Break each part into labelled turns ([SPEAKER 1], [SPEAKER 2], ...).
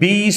[SPEAKER 1] 20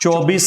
[SPEAKER 1] 24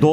[SPEAKER 1] 2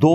[SPEAKER 1] 2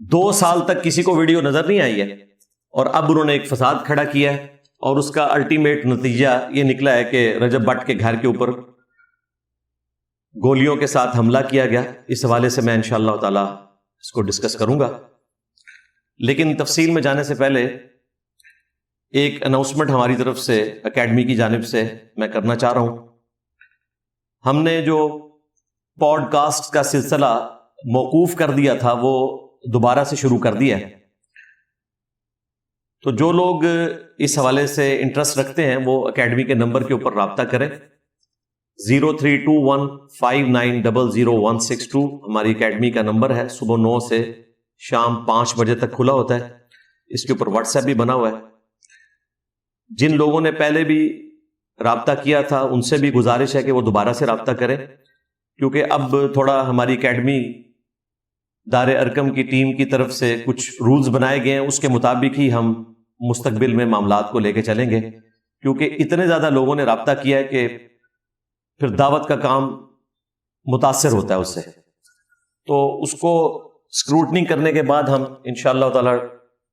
[SPEAKER 1] 2 سال تک کسی کو ویڈیو نظر نہیں آئی ہے اور اب انہوں نے ایک فساد کھڑا کیا ہے اور اس کا الٹیمیٹ نتیجہ یہ نکلا ہے کہ رجب بٹ کے گھر کے اوپر گولیوں کے ساتھ حملہ کیا گیا. اس حوالے سے میں انشاءاللہ تعالی اس کو ڈسکس کروں گا, لیکن تفصیل میں جانے سے پہلے ایک اناؤنسمنٹ ہماری طرف سے اکیڈمی کی جانب سے میں کرنا چاہ رہا ہوں. ہم نے جو پوڈ کاسٹ کا سلسلہ موقوف کر دیا تھا وہ دوبارہ سے شروع کر دیا ہے. تو جو لوگ اس حوالے سے انٹرسٹ رکھتے ہیں وہ اکیڈمی کے نمبر کے اوپر رابطہ کریں. 032159000162 ہماری اکیڈمی کا نمبر ہے. صبح 9 سے شام 5 بجے تک کھلا ہوتا ہے. اس کے اوپر واٹس ایپ بھی بنا ہوا ہے. جن لوگوں نے پہلے بھی رابطہ کیا تھا ان سے بھی گزارش ہے کہ وہ دوبارہ سے رابطہ کریں, کیونکہ اب تھوڑا ہماری اکیڈمی دار ارکم کی ٹیم کی طرف سے کچھ رولز بنائے گئے ہیں, اس کے مطابق ہی ہم مستقبل میں معاملات کو لے کے چلیں گے, کیونکہ اتنے زیادہ لوگوں نے رابطہ کیا ہے کہ پھر دعوت کا کام متاثر ہوتا ہے اس سے. تو اس کو اسکروٹنی کرنے کے بعد ہم انشاءاللہ تعالی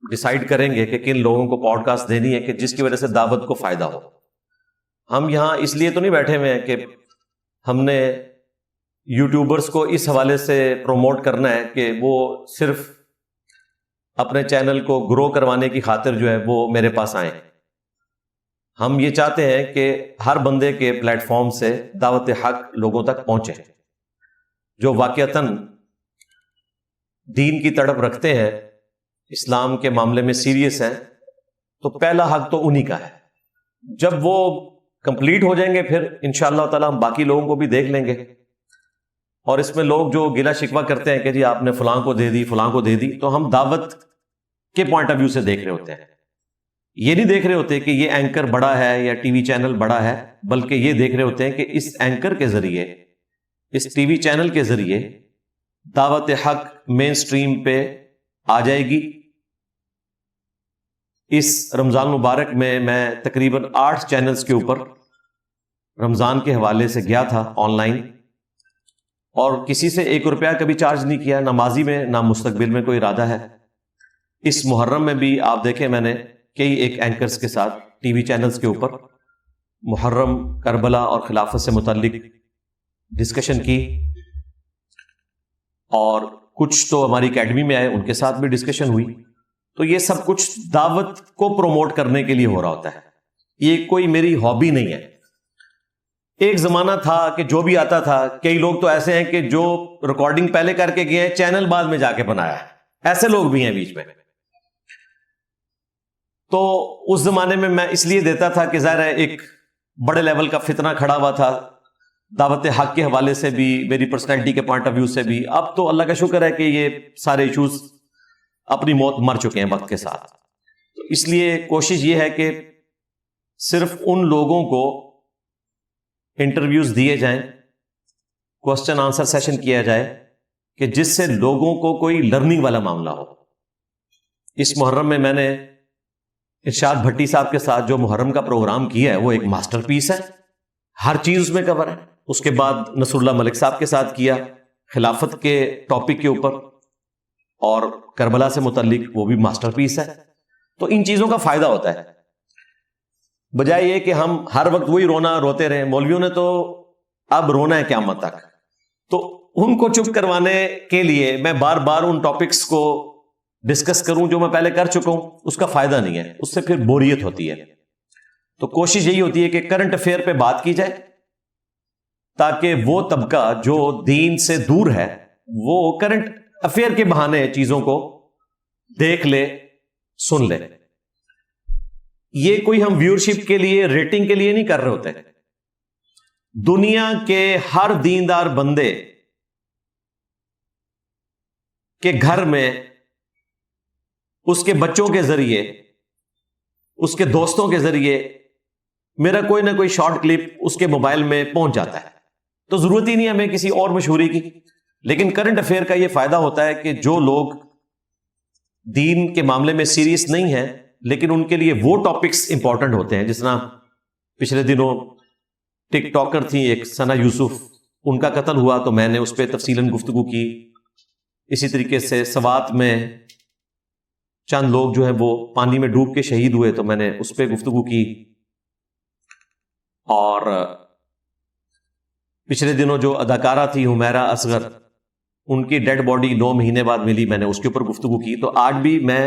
[SPEAKER 1] ڈیسائیڈ کریں گے کہ کن لوگوں کو پوڈ کاسٹ دینی ہے کہ جس کی وجہ سے دعوت کو فائدہ ہو. ہم یہاں اس لیے تو نہیں بیٹھے ہوئے ہیں کہ ہم نے یوٹیوبرز کو اس حوالے سے پروموٹ کرنا ہے کہ وہ صرف اپنے چینل کو گرو کروانے کی خاطر جو ہے وہ میرے پاس آئیں. ہم یہ چاہتے ہیں کہ ہر بندے کے پلیٹ فارم سے دعوت حق لوگوں تک پہنچے جو واقعتاً دین کی تڑپ رکھتے ہیں, اسلام کے معاملے میں سیریس ہیں. تو پہلا حق تو انہی کا ہے. جب وہ کمپلیٹ ہو جائیں گے پھر انشاءاللہ تعالی ہم باقی لوگوں کو بھی دیکھ لیں گے. اور اس میں لوگ جو گلہ شکوہ کرتے ہیں کہ جی آپ نے فلاں کو دے دی فلاں کو دے دی, تو ہم دعوت کے پوائنٹ آف ویو سے دیکھ رہے ہوتے ہیں. یہ نہیں دیکھ رہے ہوتے کہ یہ اینکر بڑا ہے یا ٹی وی چینل بڑا ہے, بلکہ یہ دیکھ رہے ہوتے ہیں کہ اس اینکر کے ذریعے, اس ٹی وی چینل کے ذریعے دعوت حق مین سٹریم پہ آ جائے گی. اس رمضان مبارک میں تقریباً 8 چینلز کے اوپر رمضان کے حوالے سے گیا تھا آن لائن, اور کسی سے 1 روپیہ کبھی چارج نہیں کیا, نہ ماضی میں نہ مستقبل میں کوئی ارادہ ہے. اس محرم میں بھی آپ دیکھیں میں نے کئی ایک اینکرز کے ساتھ ٹی وی چینلز کے اوپر محرم, کربلا اور خلافت سے متعلق ڈسکشن کی, اور کچھ تو ہماری اکیڈمی میں آئے ان کے ساتھ بھی ڈسکشن ہوئی. تو یہ سب کچھ دعوت کو پروموٹ کرنے کے لیے ہو رہا ہوتا ہے. یہ کوئی میری ہابی نہیں ہے. ایک زمانہ تھا کہ جو بھی آتا تھا, کئی لوگ تو ایسے ہیں کہ جو ریکارڈنگ پہلے کر کے گئے ہیں, چینل بعد میں جا کے بنایا ہے, ایسے لوگ بھی ہیں بیچ میں. تو اس زمانے میں اس لیے دیتا تھا کہ ظاہر ہے ایک بڑے لیول کا فتنہ کھڑا ہوا تھا دعوت حق کے حوالے سے بھی, میری پرسنالٹی کے پوائنٹ آف ویو سے بھی. اب تو اللہ کا شکر ہے کہ یہ سارے ایشوز اپنی موت مر چکے ہیں وقت کے ساتھ. تو اس لیے کوشش یہ ہے کہ صرف ان لوگوں کو انٹرویوز دیے جائیں, کوسچن آنسر سیشن کیا جائے کہ جس سے لوگوں کو کوئی لرننگ والا معاملہ ہو. اس محرم میں میں نے ارشاد بھٹی صاحب کے ساتھ جو محرم کا پروگرام کیا ہے وہ ایک ماسٹر پیس ہے, ہر چیز اس میں کور ہے. اس کے بعد نصر اللہ ملک صاحب کے ساتھ کیا خلافت کے ٹاپک کے اوپر, اور کربلا سے متعلق وہ بھی ماسٹر پیس ہے. تو ان چیزوں کا فائدہ ہوتا ہے, بجائے یہ کہ ہم ہر وقت وہی رونا روتے رہیں. مولویوں نے تو اب رونا ہے قیامت تک, تو ان کو چپ کروانے کے لیے میں بار بار ان ٹاپکس کو ڈسکس کروں جو میں پہلے کر چکا ہوں, اس کا فائدہ نہیں ہے, اس سے پھر بوریت ہوتی ہے. تو کوشش یہی ہوتی ہے کہ کرنٹ افیئر پہ بات کی جائے تاکہ وہ طبقہ جو دین سے دور ہے وہ کرنٹ افیئر کے بہانے چیزوں کو دیکھ لے, سن لے. یہ کوئی ہم ویورشپ کے لیے, ریٹنگ کے لیے نہیں کر رہے ہوتے. دنیا کے ہر دیندار بندے کے گھر میں اس کے بچوں کے ذریعے, اس کے دوستوں کے ذریعے میرا کوئی نہ کوئی شارٹ کلپ اس کے موبائل میں پہنچ جاتا ہے. تو ضرورت ہی نہیں ہمیں کسی اور مشہوری کی. لیکن کرنٹ افیئر کا یہ فائدہ ہوتا ہے کہ جو لوگ دین کے معاملے میں سیریس نہیں ہیں لیکن ان کے لیے وہ ٹاپکس امپورٹنٹ ہوتے ہیں, جس طرح پچھلے دنوں ٹک ٹاکر تھی ایک ثنا یوسف, ان کا قتل ہوا تو میں نے اس پہ تفصیلاً گفتگو کی. اسی طریقے سے سوات میں چند لوگ جو ہیں وہ پانی میں ڈوب کے شہید ہوئے تو میں نے اس پہ گفتگو کی. اور پچھلے دنوں جو اداکارہ تھی حمیرہ اصغر، ان کی ڈیڈ باڈی 9 مہینے بعد ملی، میں نے اس کے اوپر گفتگو کی. تو آج بھی میں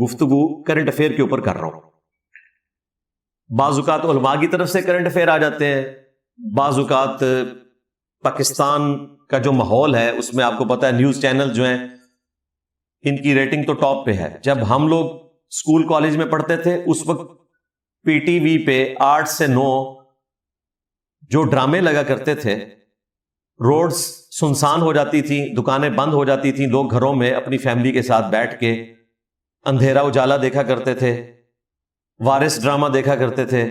[SPEAKER 1] گفتگو کرنٹ افیئر کے اوپر کر رہا ہوں. بعض اوقات علماء کی طرف سے کرنٹ افیئر آ جاتے ہیں، بعض اوقات پاکستان کا جو ماحول ہے اس میں آپ کو پتا ہے نیوز چینل جو ہیں ان کی ریٹنگ تو ٹاپ پہ ہے. جب ہم لوگ اسکول کالج میں پڑھتے تھے اس وقت پی ٹی وی پہ 8 سے 9 جو ڈرامے لگا کرتے تھے، روڈز سنسان ہو جاتی تھی، دکانیں بند ہو جاتی تھیں، لوگ گھروں میں اپنی فیملی کے ساتھ بیٹھ کے اندھیرا اجالا دیکھا کرتے تھے، وارث ڈرامہ دیکھا کرتے تھے،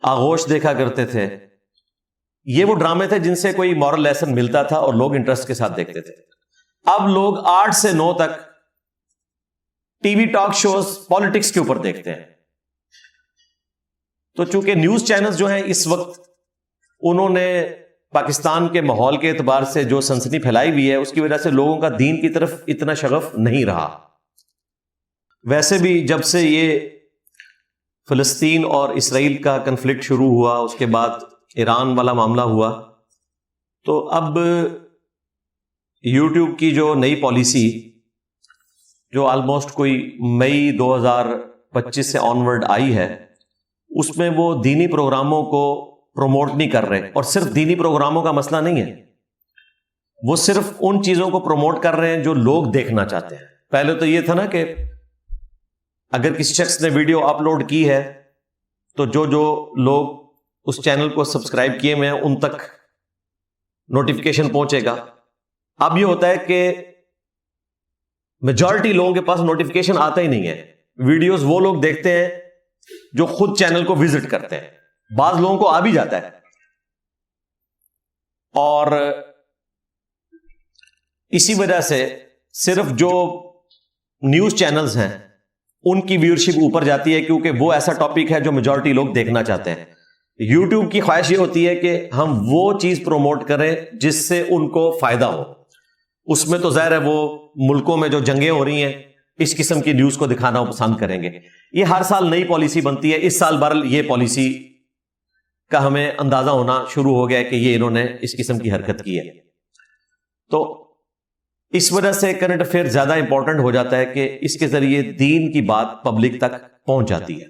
[SPEAKER 1] آغوش دیکھا کرتے تھے. یہ وہ ڈرامے تھے جن سے کوئی مورل لیسن ملتا تھا اور لوگ انٹرسٹ کے ساتھ دیکھتے تھے. اب لوگ 8 سے 9 تک T V talk shows politics کے اوپر دیکھتے ہیں. تو چونکہ نیوز چینلز جو ہیں اس وقت انہوں نے پاکستان کے ماحول کے اعتبار سے جو سنسنی پھیلائی ہوئی ہے اس کی وجہ سے لوگوں کا دین کی طرف اتنا شغف نہیں رہا. ویسے بھی جب سے یہ فلسطین اور اسرائیل کا کنفلکٹ شروع ہوا، اس کے بعد ایران والا معاملہ ہوا، تو اب یوٹیوب کی جو نئی پالیسی جو آلموسٹ کوئی مئی 2025 سے آنورڈ آئی ہے، اس میں وہ دینی پروگراموں کو پروموٹ نہیں کر رہے. اور صرف دینی پروگراموں کا مسئلہ نہیں ہے، وہ صرف ان چیزوں کو پروموٹ کر رہے ہیں جو لوگ دیکھنا چاہتے ہیں. پہلے تو یہ تھا نا کہ اگر کسی شخص نے ویڈیو اپلوڈ کی ہے تو جو لوگ اس چینل کو سبسکرائب کیے ہوئے ہیں ان تک نوٹیفیکیشن پہنچے گا. اب یہ ہوتا ہے کہ میجورٹی لوگوں کے پاس نوٹیفیکیشن آتا ہی نہیں ہے. ویڈیوز وہ لوگ دیکھتے ہیں جو خود چینل کو وزٹ کرتے ہیں. بعض لوگوں کو آ بھی جاتا ہے، اور اسی وجہ سے صرف جو نیوز چینلز ہیں ان کی ویورشپ اوپر جاتی ہے کیونکہ وہ ایسا ٹاپک ہے جو میجورٹی لوگ دیکھنا چاہتے ہیں. یوٹیوب کی خواہش یہ ہوتی ہے کہ ہم وہ چیز پروموٹ کریں جس سے ان کو فائدہ ہو. اس میں تو ظاہر ہے وہ ملکوں میں جو جنگیں ہو رہی ہیں اس قسم کی نیوز کو دکھانا پسند کریں گے. یہ ہر سال نئی پالیسی بنتی ہے. اس سال بہرحال یہ پالیسی کا ہمیں اندازہ ہونا شروع ہو گیا ہے کہ یہ انہوں نے اس قسم کی حرکت کی ہے. تو اس وجہ سے کرنٹ افیئر زیادہ امپورٹنٹ ہو جاتا ہے کہ اس کے ذریعے دین کی بات پبلک تک پہنچ جاتی ہے.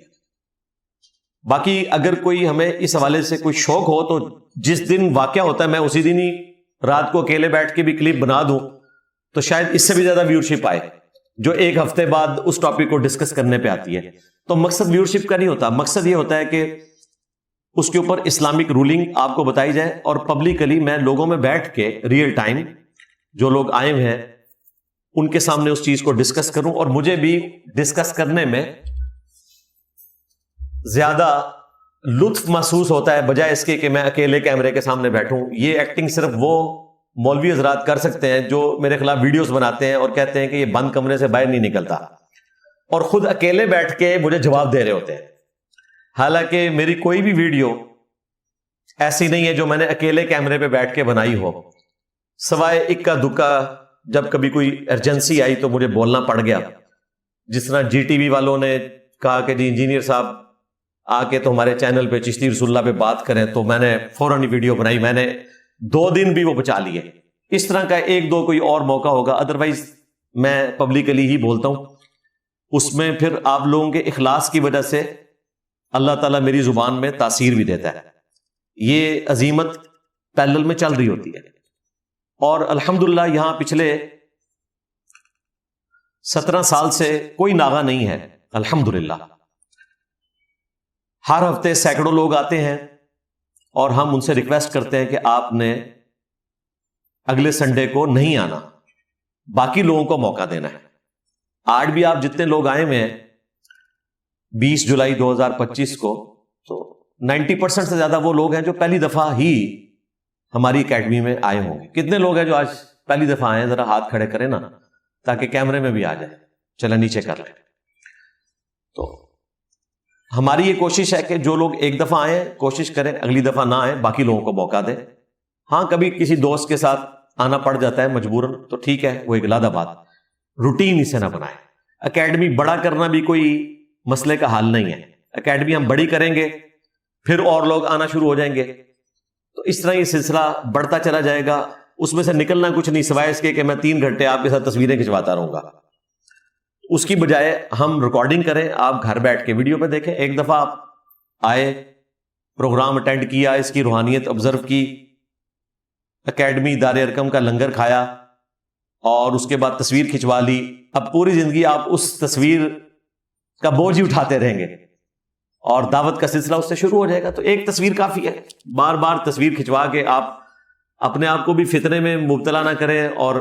[SPEAKER 1] باقی اگر کوئی ہمیں اس حوالے سے کوئی شوق ہو تو جس دن واقعہ ہوتا ہے میں اسی دن ہی رات کو اکیلے بیٹھ کے بھی کلپ بنا دوں تو شاید اس سے بھی زیادہ ویورشپ آئے جو ایک ہفتے بعد اس ٹاپک کو ڈسکس کرنے پہ آتی ہے. تو مقصد ویورشپ کا نہیں ہوتا، مقصد یہ ہوتا ہے کہ اس کے اوپر اسلامک رولنگ آپ کو بتائی جائے اور پبلکلی میں لوگوں میں بیٹھ کے ریئل ٹائم جو لوگ آئے ہوئے ہیں ان کے سامنے اس چیز کو ڈسکس کروں. اور مجھے بھی ڈسکس کرنے میں زیادہ لطف محسوس ہوتا ہے بجائے اس کے کہ میں اکیلے کیمرے کے سامنے بیٹھوں. یہ ایکٹنگ صرف وہ مولوی حضرات کر سکتے ہیں جو میرے خلاف ویڈیوز بناتے ہیں اور کہتے ہیں کہ یہ بند کمرے سے باہر نہیں نکلتا اور خود اکیلے بیٹھ کے مجھے جواب دے رہے ہوتے ہیں. حالانکہ میری کوئی بھی ویڈیو ایسی نہیں ہے جو میں نے اکیلے کیمرے پہ بیٹھ کے بنائی ہو، سوائے اکا دکا جب کبھی کوئی ایمرجنسی آئی تو مجھے بولنا پڑ گیا. جس طرح جی ٹی وی والوں نے کہا کہ جی انجینئر صاحب آ کے تو ہمارے چینل پہ چشتی رسول اللہ پہ بات کریں، تو میں نے فوراً ویڈیو بنائی. میں نے 2 دن بھی وہ بچا لیے. اس طرح کا 1-2 کوئی اور موقع ہوگا، ادروائز میں پبلکلی ہی بولتا ہوں. اس میں پھر آپ لوگوں کے اخلاص کی وجہ سے اللہ تعالیٰ میری زبان میں تاثیر بھی دیتا ہے. یہ عظیمت پیرلل میں چل رہی ہوتی ہے. اور الحمدللہ یہاں پچھلے 17 سال سے کوئی ناغہ نہیں ہے الحمدللہ. ہر ہفتے سینکڑوں لوگ آتے ہیں اور ہم ان سے ریکویسٹ کرتے ہیں کہ آپ نے اگلے سنڈے کو نہیں آنا، باقی لوگوں کو موقع دینا ہے. آج بھی آپ جتنے لوگ آئے ہوئے ہیں 20 جولائی 2025 کو، تو 90% سے زیادہ وہ لوگ ہیں جو پہلی دفعہ ہی ہماری اکیڈمی میں آئے ہوں گے. کتنے لوگ ہیں جو آج پہلی دفعہ آئے ہیں؟ ذرا ہاتھ کھڑے کریں نا تاکہ کیمرے میں بھی آ جائے. چلیں نیچے کر لیں. تو ہماری یہ کوشش ہے کہ جو لوگ ایک دفعہ آئیں کوشش کریں اگلی دفعہ نہ آئیں، باقی لوگوں کو موقع دیں. ہاں کبھی کسی دوست کے ساتھ آنا پڑ جاتا ہے مجبوراً تو ٹھیک ہے، وہ ایک علیحدہ بات، روٹین اسے نہ بنائیں۔ اکیڈمی بڑا کرنا بھی کوئی مسئلے کا حل نہیں ہے، اکیڈمی ہم بڑی کریں گے پھر اور لوگ آنا شروع ہو جائیں گے، تو اس طرح یہ سلسلہ بڑھتا چلا جائے گا، اس میں سے نکلنا کچھ نہیں سوائے اس کے کہ میں 3 گھنٹے آپ کے ساتھ تصویریں کھنچواتا رہوں گا۔ اس کی بجائے ہم ریکارڈنگ کریں، آپ گھر بیٹھ کے ویڈیو پہ دیکھیں، ایک دفعہ آپ آئے، پروگرام اٹینڈ کیا، اس کی روحانیت آبزرو کی، اکیڈمی دار ارکم کا لنگر کھایا اور اس کے بعد تصویر کھنچوا لی، اب پوری زندگی آپ اس تصویر کا بوجھ ہی اٹھاتے رہیں گے اور دعوت کا سلسلہ اس سے شروع ہو جائے گا۔ تو ایک تصویر کافی ہے، بار بار تصویر کھنچوا کے آپ اپنے آپ کو بھی فتنے میں مبتلا نہ کریں اور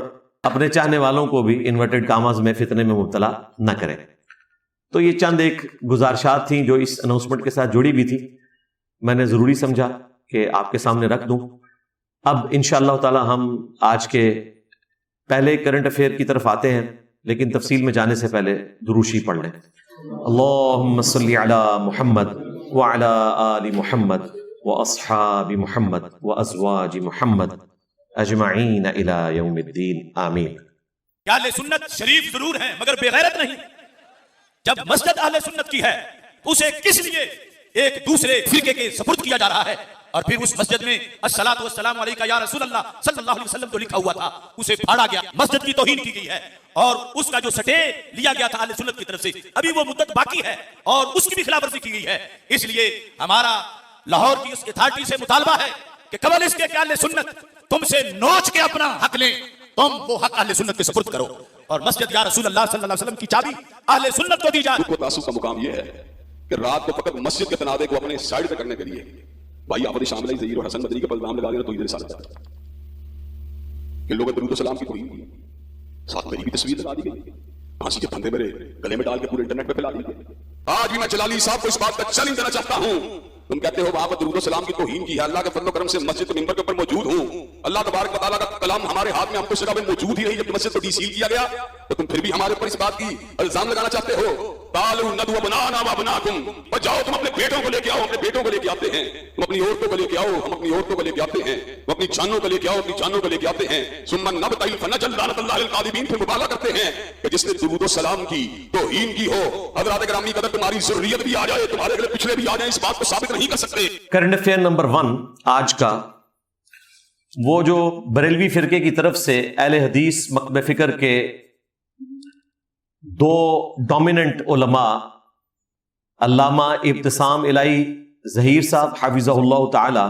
[SPEAKER 1] اپنے چاہنے والوں کو بھی انورٹڈ کاماز میں فتنے میں مبتلا نہ کریں۔ تو یہ چند ایک گزارشات تھیں جو اس اناؤنسمنٹ کے ساتھ جڑی بھی تھی، میں نے ضروری سمجھا کہ آپ کے سامنے رکھ دوں۔ اب انشاءاللہ تعالی ہم آج کے پہلے کرنٹ افیئر کی طرف آتے ہیں، لیکن تفصیل میں جانے سے پہلے دروشی پڑھ لیں۔ اللہم صلی علی محمد وعلی آل محمد واصحاب محمد وازواج محمد اجمعین الی یوم الدین، آمین۔
[SPEAKER 2] کہ اہل سنت شریف ضرور ہیں مگر بے غیرت نہیں۔ جب مسجد اہل سنت کی ہے تو اسے کس لیے ایک دوسرے فرقے کے سپرد کیا جا رہا ہے؟ اور پھر اس مسجد میں الصلاۃ والسلام علیکہ یا رسول اللہ صلی اللہ علیہ وسلم جو لکھا ہوا تھا اسے پھاڑا گیا، مسجد کی توہین کی گئی ہے، اور اس کا جو سٹے لیا گیا تھا اہل سنت کی طرف سے ابھی وہ مدت باقی ہے اور اس کی بھی خلاف ورزی کی گئی ہے۔ اس لیے ہمارا لاہور کی اس اتھارٹی سے مطالبہ ہے کہ قبل اس کے کہ اہل سنت تم سے نوچ کے اپنا حق لیں، تم وہ حق اہل سنت کے سپرد کرو، اور مسجد یا رسول اللہ صلی اللہ علیہ وسلم کی چابی اہل سنت کو دی جائے۔
[SPEAKER 3] کو تعصب کا مقام یہ ہے کہ رات کو فقط مسجد کے تنازع کو اپنے سائڈ پہ کرنے کے لیے بھائی آفت شاملہ ظہیر اور حسن مدنی کا پلدام لگا دینا تو ادھر ساتھ جاتا کہ لوگ درود و سلام کی توہین کی، ساتھ میری بھی تصویر لگا دی گئی، پھانسی کے پھندے میرے گلے میں ڈال کے پورے انٹرنیٹ پہ پھیلا دی گئی۔ آج بھی میں جلالی صاحب کو اس بات کا چیلنج دینا چاہتا ہوں، تم کہتے ہو وہاں پر درود و سلام کی توہین کی ہے، اللہ کے فضل و کرم سے مسجد کے منبر کے اوپر موجود ہوں، اللہ تبارک و تعالیٰ کا کلام ہمارے ہاتھ میں ہم کو جگہ میں موجود ہی نہیں جب مسجد کو ڈی سیل کیا گیا، تو تم پھر بھی ہمارے اوپر اس بات کی الزام لگانا چاہتے ہو۔ قالوا ندعو ابناءنا وابناءکم، اور جاؤ تم اپنے بیٹوں کو لے کے آؤ، اپنے بیٹوں کو لے کے آتے ہیں، تم اپنی عورتوں کو لے کے آؤ، ہم اپنی عورتوں کو لے کے آتے ہیں، تم اپنی جانوں کو لے کے آؤ، اپنی جانوں کو لے کے آتے ہیں، ثم نبتہل فنجعل لعنۃ اللہ للکاذبین، پھر مبالغہ کرتے ہیں کہ جس نے درود و سلام کی توہین کی ہو، حضرات گرامی قدر تمہاری ذریت بھی آ جائے، تمہارے اگلے پچھلے بھی آ جائیں، اس بات کو ثابت نہیں کر سکتے۔
[SPEAKER 1] کرنٹ افیئر نمبر 1 آج کا، وہ جو بریلوی فرقے کی طرف سے اہل حدیث مکتب فکر کے 2 ڈومیننٹ علماء علامہ ابتسام الہی ظہیر صاحب حافظہ اللہ تعالی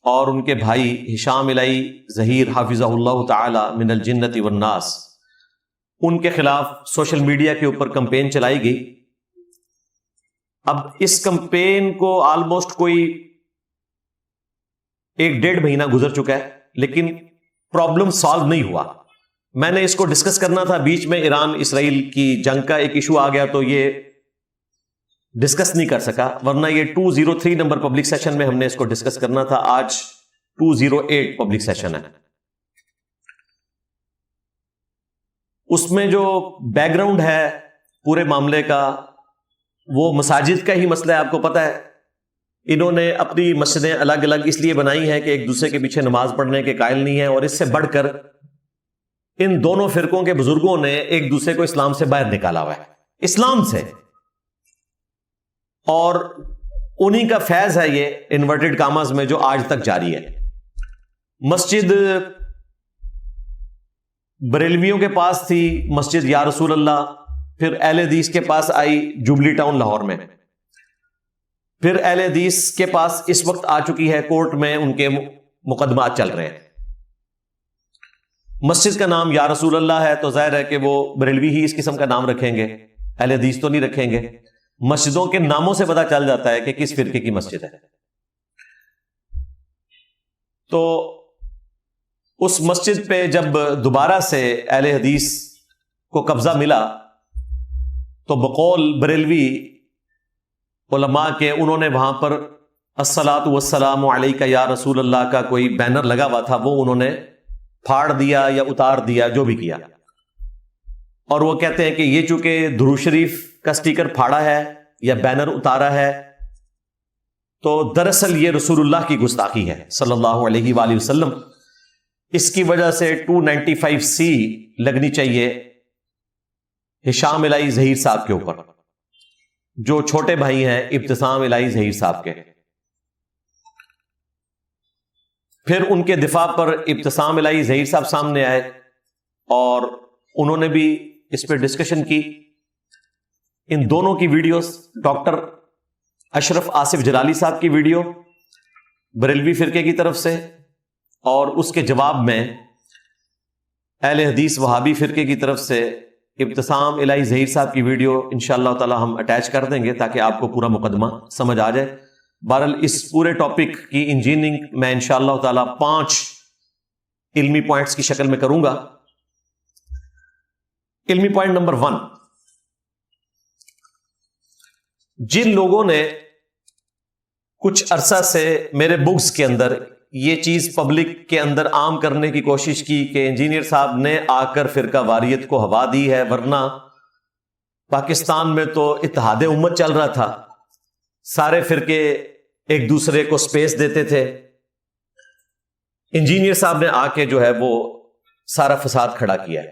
[SPEAKER 1] اور ان کے بھائی ہشام الہی ظہیر حافظہ اللہ تعالی من الجنت والناس، ان کے خلاف سوشل میڈیا کے اوپر کمپین چلائی گئی۔ اب اس کمپین کو آلموسٹ کوئی 1.5 مہینہ گزر چکا ہے، لیکن پرابلم سالو نہیں ہوا۔ میں نے اس کو ڈسکس کرنا تھا، بیچ میں ایران اسرائیل کی جنگ کا ایک ایشو آ گیا تو یہ ڈسکس نہیں کر سکا، ورنہ یہ 203 نمبر پبلک سیشن میں ہم نے اس کو ڈسکس کرنا تھا، آج 208 پبلک سیشن ہے۔ اس میں جو بیک گراؤنڈ ہے پورے معاملے کا وہ مساجد کا ہی مسئلہ ہے، آپ کو پتہ ہے انہوں نے اپنی مسجدیں الگ الگ اس لیے بنائی ہیں کہ ایک دوسرے کے پیچھے نماز پڑھنے کے قائل نہیں ہیں، اور اس سے بڑھ کر ان دونوں فرقوں کے بزرگوں نے ایک دوسرے کو اسلام سے باہر نکالا ہوا ہے، اسلام سے، اور انہی کا فیض ہے یہ انورٹڈ کاماز میں جو آج تک جاری ہے۔ مسجد بریلویوں کے پاس تھی مسجد یا رسول اللہ، پھر اہل حدیث کے پاس آئی جوبلی ٹاؤن لاہور میں، پھر اہل حدیث کے پاس اس وقت آ چکی ہے، کورٹ میں ان کے مقدمات چل رہے ہیں۔ مسجد کا نام یا رسول اللہ ہے تو ظاہر ہے کہ وہ بریلوی ہی اس قسم کا نام رکھیں گے، اہل حدیث تو نہیں رکھیں گے۔ مسجدوں کے ناموں سے پتہ چل جاتا ہے کہ کس فرقے کی مسجد ہے۔ تو اس مسجد پہ جب دوبارہ سے اہل حدیث کو قبضہ ملا تو بقول بریلوی علماء کے انہوں نے وہاں پر الصلاۃ والسلام علیکہ یا رسول اللہ کا کوئی بینر لگا ہوا تھا، وہ انہوں نے پھاڑ دیا یا اتار دیا، جو بھی کیا، اور وہ کہتے ہیں کہ یہ چونکہ درود شریف کا سٹیکر پھاڑا ہے یا بینر اتارا ہے تو دراصل یہ رسول اللہ کی گستاخی ہے صلی اللہ علیہ وآلہ وسلم۔ اس کی وجہ سے 295C لگنی چاہیے ہشام الہی ظہیر صاحب کے اوپر، جو چھوٹے بھائی ہیں ابتسام الہی ظہیر صاحب کے۔ پھر ان کے دفاع پر ابتسام الہی ظہیر صاحب سامنے آئے اور انہوں نے بھی اس پہ ڈسکشن کی۔ ان دونوں کی ویڈیوز، ڈاکٹر اشرف آصف جلالی صاحب کی ویڈیو بریلوی فرقے کی طرف سے، اور اس کے جواب میں اہل حدیث وہابی فرقے کی طرف سے ابتسام الہی ظہیر صاحب کی ویڈیو انشاءاللہ تعالی ہم اٹیچ کر دیں گے تاکہ آپ کو پورا مقدمہ سمجھ آ جائے۔ بہرحال اس پورے ٹاپک کی انجینئرنگ میں انشاءاللہ تعالی 5 علمی پوائنٹس کی شکل میں کروں گا۔ علمی پوائنٹ نمبر 1، جن لوگوں نے کچھ عرصہ سے میرے بکس کے اندر یہ چیز پبلک کے اندر عام کرنے کی کوشش کی کہ انجینئر صاحب نے آ کر فرقہ واریت کو ہوا دی ہے، ورنہ پاکستان میں تو اتحاد امت چل رہا تھا، سارے فرقے ایک دوسرے کو سپیس دیتے تھے، انجینئر صاحب نے آ کے جو ہے وہ سارا فساد کھڑا کیا ہے۔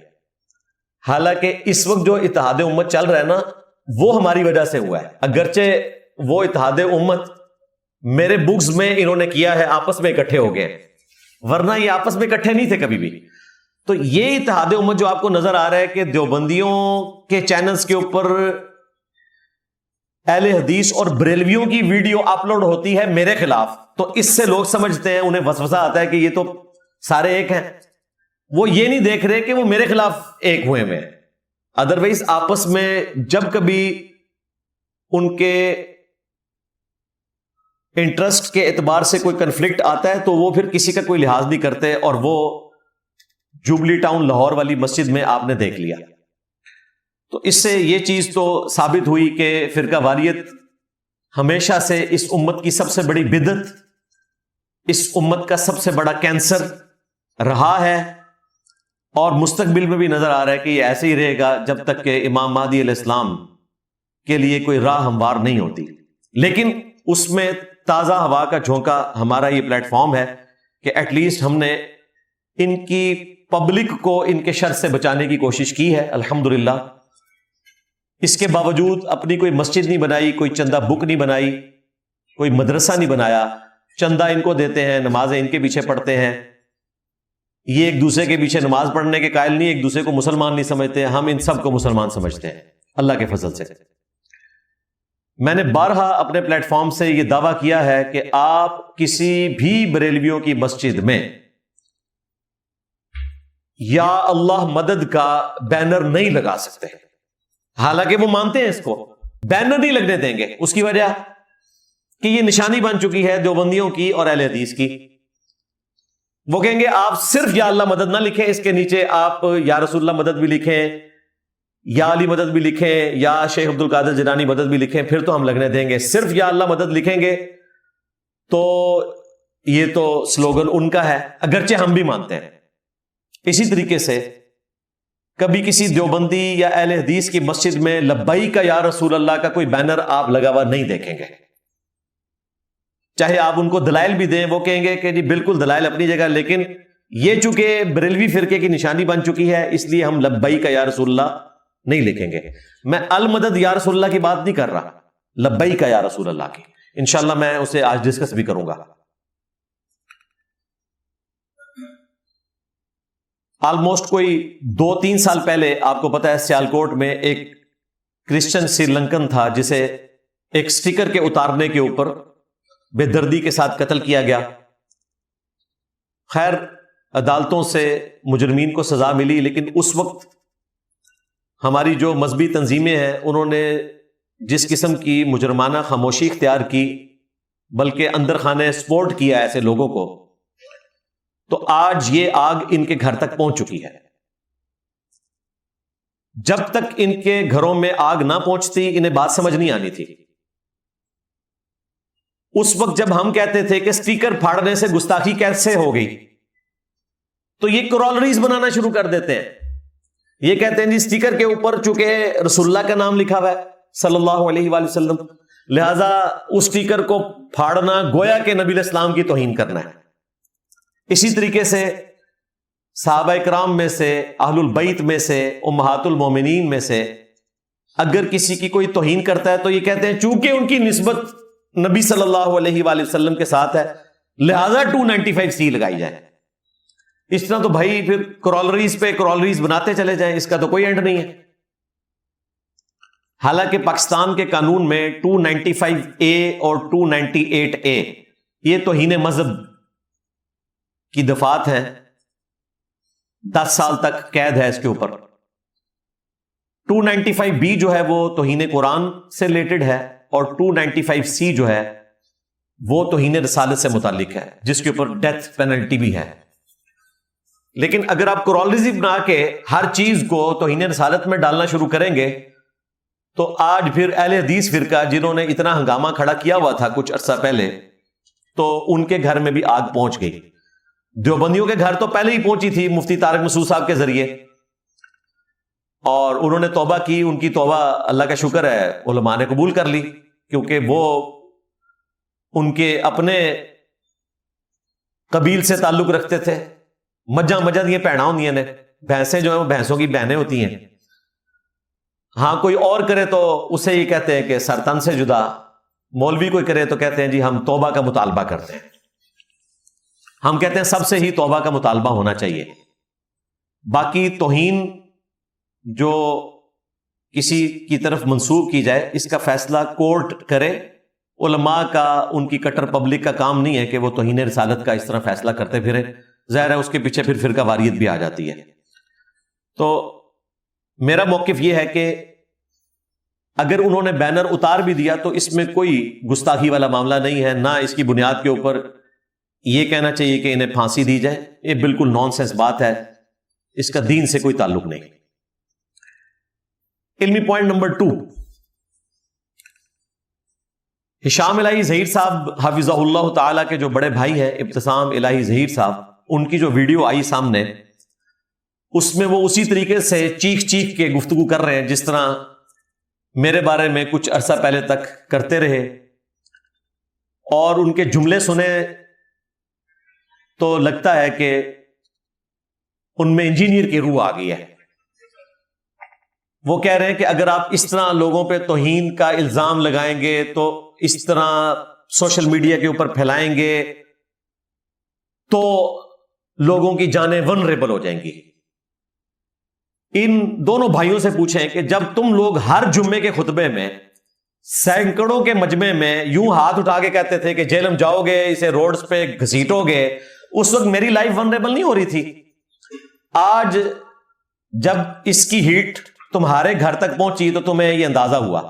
[SPEAKER 1] حالانکہ اس وقت جو اتحاد امت چل رہا ہے نا، وہ ہماری وجہ سے ہوا ہے، اگرچہ وہ اتحاد امت میرے بکس میں انہوں نے کیا ہے، آپس میں اکٹھے ہو گئے، ورنہ یہ آپس میں اکٹھے نہیں تھے کبھی بھی۔ تو یہ اتحاد امت جو آپ کو نظر آ رہا ہے کہ دیوبندیوں کے چینلز کے اوپر اہل حدیث اور بریلویوں کی ویڈیو اپلوڈ ہوتی ہے میرے خلاف، تو اس سے لوگ سمجھتے ہیں، انہیں وسوسہ آتا ہے کہ یہ تو سارے ایک ہیں۔ وہ یہ نہیں دیکھ رہے کہ وہ میرے خلاف ایک ہوئے میں، ادروائز آپس میں جب کبھی ان کے انٹرسٹ کے اعتبار سے کوئی کنفلکٹ آتا ہے تو وہ پھر کسی کا کوئی لحاظ نہیں کرتے، اور وہ جوبلی ٹاؤن لاہور والی مسجد میں آپ نے دیکھ لیا۔ تو اس سے یہ چیز تو ثابت ہوئی کہ فرقہ واریت ہمیشہ سے اس امت کی سب سے بڑی بدعت، اس امت کا سب سے بڑا کینسر رہا ہے، اور مستقبل میں بھی نظر آ رہا ہے کہ یہ ایسے ہی رہے گا جب تک کہ امام مہدی علیہ السلام کے لیے کوئی راہ ہموار نہیں ہوتی۔ لیکن اس میں تازہ ہوا کا جھونکا ہمارا یہ پلیٹ فارم ہے کہ ایٹ لیسٹ ہم نے ان کی پبلک کو ان کے شر سے بچانے کی کوشش کی ہے، الحمدللہ۔ اس کے باوجود اپنی کوئی مسجد نہیں بنائی، کوئی چندہ بک نہیں بنائی، کوئی مدرسہ نہیں بنایا، چندہ ان کو دیتے ہیں، نمازیں ان کے پیچھے پڑھتے ہیں، یہ ایک دوسرے کے پیچھے نماز پڑھنے کے قائل نہیں، ایک دوسرے کو مسلمان نہیں سمجھتے، ہم ان سب کو مسلمان سمجھتے ہیں اللہ کے فضل سے۔ میں نے بارہا اپنے پلیٹ فارم سے یہ دعویٰ کیا ہے کہ آپ کسی بھی بریلویوں کی مسجد میں یا اللہ مدد کا بینر نہیں لگا سکتے، حالانکہ وہ مانتے ہیں اس کو، بینر نہیں لگنے دیں گے۔ اس کی وجہ کہ یہ نشانی بن چکی ہے دیوبندیوں کی اور اہل حدیث کی۔ وہ کہیں گے آپ صرف یا اللہ مدد نہ لکھیں، اس کے نیچے آپ یا رسول اللہ مدد بھی لکھیں، یا علی مدد بھی لکھیں، یا شیخ عبد القادر جیلانی مدد بھی لکھیں، پھر تو ہم لگنے دیں گے۔ صرف یا اللہ مدد لکھیں گے تو یہ تو سلوگن ان کا ہے، اگرچہ ہم بھی مانتے ہیں۔ اسی طریقے سے کبھی کسی دیوبندی یا اہل حدیث کی مسجد میں لبیک یا رسول اللہ کا کوئی بینر آپ لگا ہوا نہیں دیکھیں گے، چاہے آپ ان کو دلائل بھی دیں، وہ کہیں گے کہ جی بالکل دلائل اپنی جگہ، لیکن یہ چونکہ بریلوی فرقے کی نشانی بن چکی ہے اس لیے ہم لبیک یا رسول اللہ نہیں لکھیں گے۔ میں المدد یا رسول اللہ کی بات نہیں کر رہا، لبیک یا رسول اللہ کی، انشاءاللہ میں اسے آج ڈسکس بھی کروں گا۔ آلموسٹ کوئی 2-3 سال پہلے آپ کو پتا ہے سیالکوٹ میں ایک کرسچن سری لنکن تھا جسے ایک سٹیکر کے اتارنے کے اوپر بے دردی کے ساتھ قتل کیا گیا۔ خیر عدالتوں سے مجرمین کو سزا ملی، لیکن اس وقت ہماری جو مذہبی تنظیمیں ہیں انہوں نے جس قسم کی مجرمانہ خاموشی اختیار کی، بلکہ اندر خانے سپورٹ کیا ایسے لوگوں کو، تو آج یہ آگ ان کے گھر تک پہنچ چکی ہے۔ جب تک ان کے گھروں میں آگ نہ پہنچتی انہیں بات سمجھ نہیں آنی تھی۔ اس وقت جب ہم کہتے تھے کہ سٹیکر پھاڑنے سے گستاخی کیسے ہو گئی، تو یہ کرولریز بنانا شروع کر دیتے ہیں۔ یہ کہتے ہیں جی سٹیکر کے اوپر چونکہ رسول اللہ کا نام لکھا ہوا ہے صلی اللہ علیہ وآلہ وسلم، لہذا اس سٹیکر کو پھاڑنا گویا کہ نبی علیہ السلام کی توہین کرنا ہے۔ اسی طریقے سے صحابہ کرام میں سے، اہل البیت میں سے، امہات المومنین میں سے اگر کسی کی کوئی توہین کرتا ہے تو یہ کہتے ہیں چونکہ ان کی نسبت نبی صلی اللہ علیہ وآلہ وسلم کے ساتھ ہے لہذا 295C لگائی جائے. اس طرح تو بھائی پھر کرالریز پہ کرالریز بناتے چلے جائیں، اس کا تو کوئی اینڈ نہیں ہے. حالانکہ پاکستان کے قانون میں 295A اور 298A یہ توہین مذہب کی دفعات ہیں، 10 سال تک قید ہے اس کے اوپر. 295B جو ہے وہ توہین قرآن سے ریلیٹڈ ہے اور 295C جو ہے وہ توہین رسالت سے متعلق ہے جس کے اوپر ڈیتھ پینلٹی بھی ہے. لیکن اگر آپ کرالریز بنا کے ہر چیز کو توہین رسالت میں ڈالنا شروع کریں گے تو آج پھر اہل حدیث فرقہ جنہوں نے اتنا ہنگامہ کھڑا کیا ہوا تھا کچھ عرصہ پہلے تو ان کے گھر میں بھی آگ پہنچ گئی. دیوبندیوں کے گھر تو پہلے ہی پہنچی تھی مفتی طارق مسعود صاحب کے ذریعے، اور انہوں نے توبہ کی. ان کی توبہ اللہ کا شکر ہے علماء نے قبول کر لی، کیونکہ وہ ان کے اپنے قبیل سے تعلق رکھتے تھے. مجھا یہ پیڑا ہوندیاں نے، بھینسیں جو ہیں وہ بھینسوں کی بہنیں ہوتی ہیں. ہاں کوئی اور کرے تو اسے یہ کہتے ہیں کہ سرتن سے جدا، مولوی کوئی کرے تو کہتے ہیں جی ہم توبہ کا مطالبہ کرتے ہیں. ہم کہتے ہیں سب سے ہی توبہ کا مطالبہ ہونا چاہیے. باقی توہین جو کسی کی طرف منسوب کی جائے اس کا فیصلہ کورٹ کرے. علماء کا، ان کی کٹر پبلک کا کام نہیں ہے کہ وہ توہین رسالت کا اس طرح فیصلہ کرتے پھرے. ظاہر ہے اس کے پیچھے پھر فرقہ واریت بھی آ جاتی ہے. تو میرا موقف یہ ہے کہ اگر انہوں نے بینر اتار بھی دیا تو اس میں کوئی گستاخی والا معاملہ نہیں ہے، نہ اس کی بنیاد کے اوپر یہ کہنا چاہیے کہ انہیں پھانسی دی جائے. یہ بالکل نان سینس بات ہے، اس کا دین سے کوئی تعلق نہیں. علمی پوائنٹ نمبر 2، ہشام الہی ظہیر صاحب حفظہ اللہ تعالی کے جو بڑے بھائی ہیں ابتسام الہی ظہیر صاحب، ان کی جو ویڈیو آئی سامنے اس میں وہ اسی طریقے سے چیخ کے گفتگو کر رہے ہیں جس طرح میرے بارے میں کچھ عرصہ پہلے تک کرتے رہے. اور ان کے جملے سنے تو لگتا ہے کہ ان میں انجینئر کی روح آ گئی ہے. وہ کہہ رہے ہیں کہ اگر آپ اس طرح لوگوں پہ توہین کا الزام لگائیں گے تو اس طرح سوشل میڈیا کے اوپر پھیلائیں گے تو لوگوں کی جانیں ونریبل ہو جائیں گی. ان دونوں بھائیوں سے پوچھیں کہ جب تم لوگ ہر جمعے کے خطبے میں سینکڑوں کے مجمع میں یوں ہاتھ اٹھا کے کہتے تھے کہ جیلم جاؤ گے، اسے روڈز پہ گھسیٹو گے، اس وقت میری لائف ونریبل نہیں ہو رہی تھی. آج جب اس کی ہیٹ تمہارے گھر تک پہنچی تو تمہیں یہ اندازہ ہوا.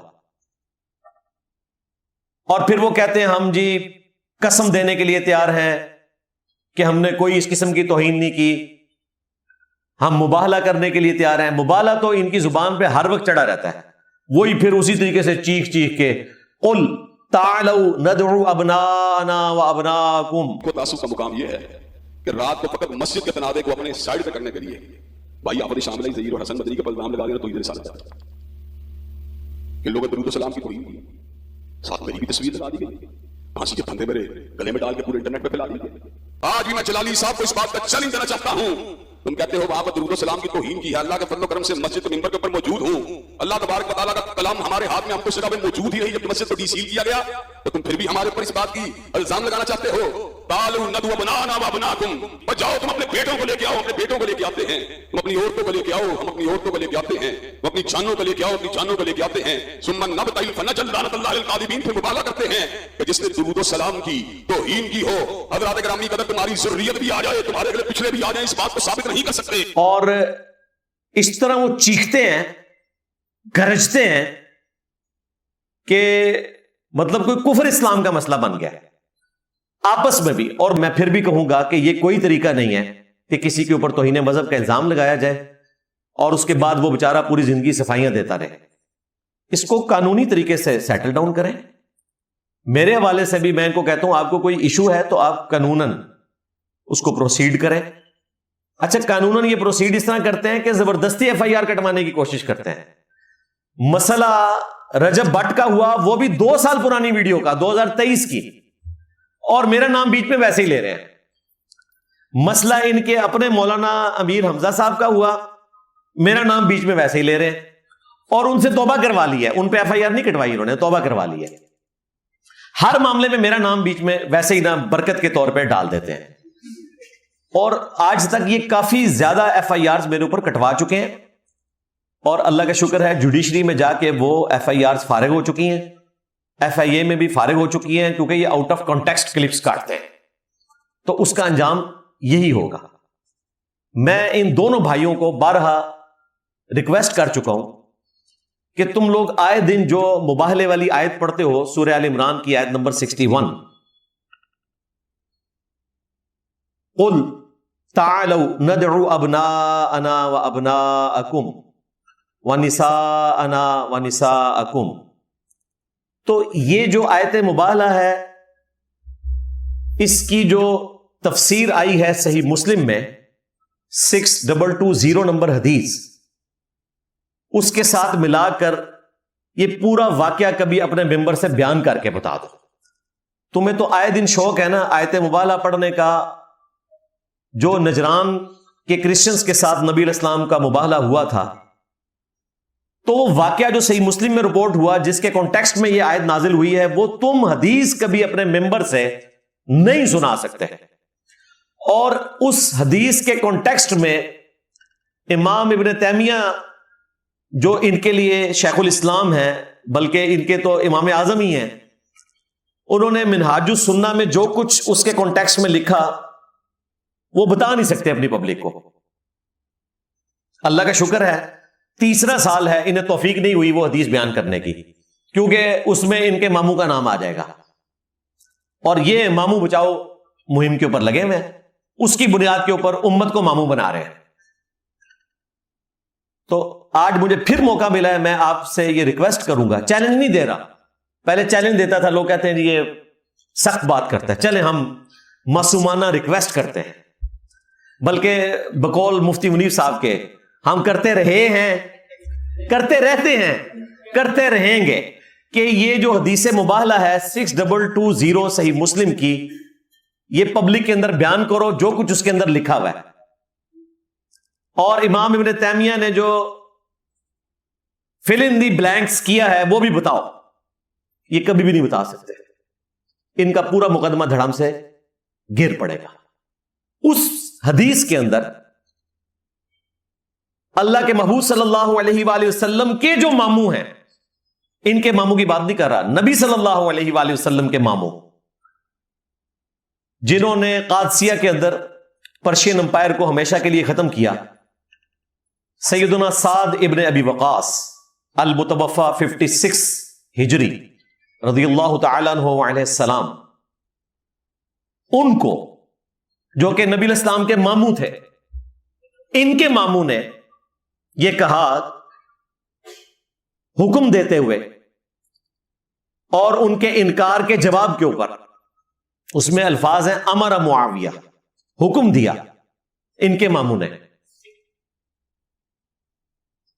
[SPEAKER 1] اور پھر وہ کہتے ہیں ہم جی قسم دینے کے لیے تیار ہیں کہ ہم نے کوئی اس قسم کی توہین نہیں کی، ہم مباہلہ کرنے کے لیے تیار ہیں. مباہلہ تو ان کی زبان پہ ہر وقت چڑھا رہتا ہے. وہی پھر اسی طریقے سے چیخ کے قل تعالوا ندعو ابناءنا وابناءکم.
[SPEAKER 3] کو تعصب کا مقام یہ ہے کہ رات کو فقط مسجد کے تنازع کو اپنے سائڈ پہ کرنے کے لیے بھائی آفت شامل ظہیر اور حسن بدری کے الزام لگا دینا تو یہ رسالت ہے کہ لوگ درود و سلام کی توہین کی، ساتھ میری بھی تصویر لگا دی گئی، پھانسی کے پھندے میرے گلے میں ڈال کے پورے انٹرنیٹ پہ پھیلا دی گئی. آج بھی میں جلالی صاحب کو اس بات کا چیلنج دینا چاہتا ہوں. تم کہتے ہو آپ درود و سلام کی توہین کی ہے، اللہ کے فضل و کرم سے مسجد کے منبر کے اوپر موجود ہوں، اللہ تبارک و تعالیٰ کا کلام ہمارے ہاتھ میں ہم کو اس جگہ پہ موجود ہی نہیں جب مسجد کو ڈی سیل کیا گیا، تو تم پھر بھی ہمارے اوپر اس بات کی الزام لگانا چاہتے ہو. تعالوا ندعو ابناءنا وابناءکم. جاؤ تم اپنے بیٹوں کو لے کے آؤ، اپنے بیٹوں کو لے کے آتے ہیں، تم اپنی عورتوں کو لے کے آؤ، ہم اپنی عورتوں کو لے کے آتے ہیں، وہ اپنی جانوں کو لے کے آؤ، اپنی جانوں کو لے کے آتے ہیں. ثم نبتہل فنجعل لعنۃ اللہ علی الکاذبین. پھر مبالغہ کرتے ہیں کہ جس نے درود و سلام کی توہین کی ہو، حضرات گرامی قدر تمہاری ذریت بھی آ جائے، تمہارے اگلے پچھلے بھی آ جائیں، اس بات کو ثابت نہیں کر سکتے.
[SPEAKER 1] اور اس طرح وہ چیختے ہیں، گرجتے ہیں کہ مطلب کوئی کفر اسلام کا مسئلہ بن گیا ہے آپس میں بھی. اور میں پھر بھی کہوں گا کہ یہ کوئی طریقہ نہیں ہے کہ کسی کے اوپر توہین مذہب کا الزام لگایا جائے اور اس کے بعد وہ بیچارہ پوری زندگی صفائیاں دیتا رہے. اس کو قانونی طریقے سے سیٹل ڈاؤن کریں. میرے حوالے سے بھی میں ان کو کہتا ہوں آپ کو کوئی ایشو ہے تو آپ قانوناً اس کو پروسیڈ کریں. اچھا قانوناً یہ پروسیڈ اس طرح کرتے ہیں کہ زبردستی FIR کٹوانے کی کوشش کرتے ہیں. مسئلہ رجب بٹ کا ہوا، وہ بھی 2 سال پرانی ویڈیو کا، 2023 کی، اور میرا نام بیچ میں ویسے ہی لے رہے ہیں. مسئلہ ان کے اپنے مولانا امیر حمزہ صاحب کا ہوا، میرا نام بیچ میں ویسے ہی لے رہے ہیں، اور ان سے توبہ کروا لی ہے، ان پہ ایف آئی آر نہیں کٹوائی، انہوں نے توبہ کروا لی ہے۔ ہر معاملے میں میرا نام بیچ میں ویسے ہی نا برکت کے طور پہ ڈال دیتے ہیں، اور آج تک یہ کافی زیادہ ایف آئی آرز میرے اوپر کٹوا چکے ہیں، اور اللہ کا شکر ہے جوڈیشری میں جا کے وہ ایف آئی آرز فارغ ہو چکی ہیں، ایف آئی اے میں بھی فارغ ہو چکی ہیں، کیونکہ یہ آؤٹ آف کانٹیکسٹ کلپس کاٹتے ہیں، تو اس کا انجام یہی ہوگا۔ میں ان دونوں بھائیوں کو بارہا ریکویسٹ کر چکا ہوں کہ تم لوگ آئے دن جو مباہلے والی آیت پڑھتے ہو، سورہ آل عمران کی آیت نمبر 61، قل تعالوا ندعو ابناءنا وابناءکم ونساءنا ونساءکم، تو یہ جو آیت مباہلہ ہے اس کی جو تفسیر آئی ہے صحیح مسلم میں 6220 نمبر حدیث، اس کے ساتھ ملا کر یہ پورا واقعہ کبھی اپنے ممبر سے بیان کر کے بتا دو۔ تمہیں تو آئے دن شوق ہے نا آیت مباہلہ پڑھنے کا، جو نجران کے کرسچنز کے ساتھ نبی علیہ السلام کا مباہلہ ہوا تھا، تو وہ واقعہ جو صحیح مسلم میں رپورٹ ہوا جس کے کانٹیکسٹ میں یہ آیت نازل ہوئی ہے، وہ تم حدیث کبھی اپنے ممبر سے نہیں سنا سکتے، اور اس حدیث کے کانٹیکسٹ میں امام ابن تیمیہ جو ان کے لیے شیخ الاسلام ہیں، بلکہ ان کے تو امام اعظم ہی ہیں، انہوں نے منہاج السنہ میں جو کچھ اس کے کانٹیکسٹ میں لکھا وہ بتا نہیں سکتے اپنی پبلک کو۔ اللہ کا شکر ہے تیسرا سال ہے انہیں توفیق نہیں ہوئی وہ حدیث بیان کرنے کی، کیونکہ اس میں ان کے ماموں کا نام آ جائے گا، اور یہ ماموں بچاؤ مہم کے اوپر لگے ہوئے ہیں، اس کی بنیاد کے اوپر امت کو ماموں بنا رہے ہیں۔ تو آج مجھے پھر موقع ملا ہے، میں آپ سے یہ ریکویسٹ کروں گا، چیلنج نہیں دے رہا، پہلے چیلنج دیتا تھا، لوگ کہتے ہیں یہ سخت بات کرتا ہے، چلیں ہم معصومانہ ریکویسٹ کرتے ہیں، بلکہ بقول مفتی منیر صاحب کے ہم کرتے رہے ہیں، کرتے رہتے ہیں، کرتے رہیں گے، کہ یہ جو حدیث مباہلہ ہے 6220 صحیح مسلم کی، یہ پبلک کے اندر بیان کرو جو کچھ اس کے اندر لکھا ہوا ہے، اور امام ابن تیمیہ نے جو فل ان دی بلینکس کیا ہے وہ بھی بتاؤ، یہ کبھی بھی نہیں بتا سکتے، ان کا پورا مقدمہ دھڑام سے گر پڑے گا۔ اس حدیث کے اندر اللہ کے محبوب صلی اللہ علیہ وآلہ وسلم کے جو ماموں ہیں، ان کے ماموں کی بات نہیں کر رہا، نبی صلی اللہ علیہ وآلہ وسلم کے ماموں، جنہوں نے قادسیہ کے اندر پرشین امپائر کو ہمیشہ کے لیے ختم کیا، سیدنا سعد ابن ابی وقاص المتوفى 56 ہجری رضی اللہ تعالیٰ عنہ علیہ السلام، ان کو جو کہ نبی علیہ السلام کے ماموں تھے، ان کے ماموں نے یہ کہا حکم دیتے ہوئے، اور ان کے انکار کے جواب کے اوپر، اس میں الفاظ ہیں امر معاویہ، حکم دیا ان کے ماموں نے،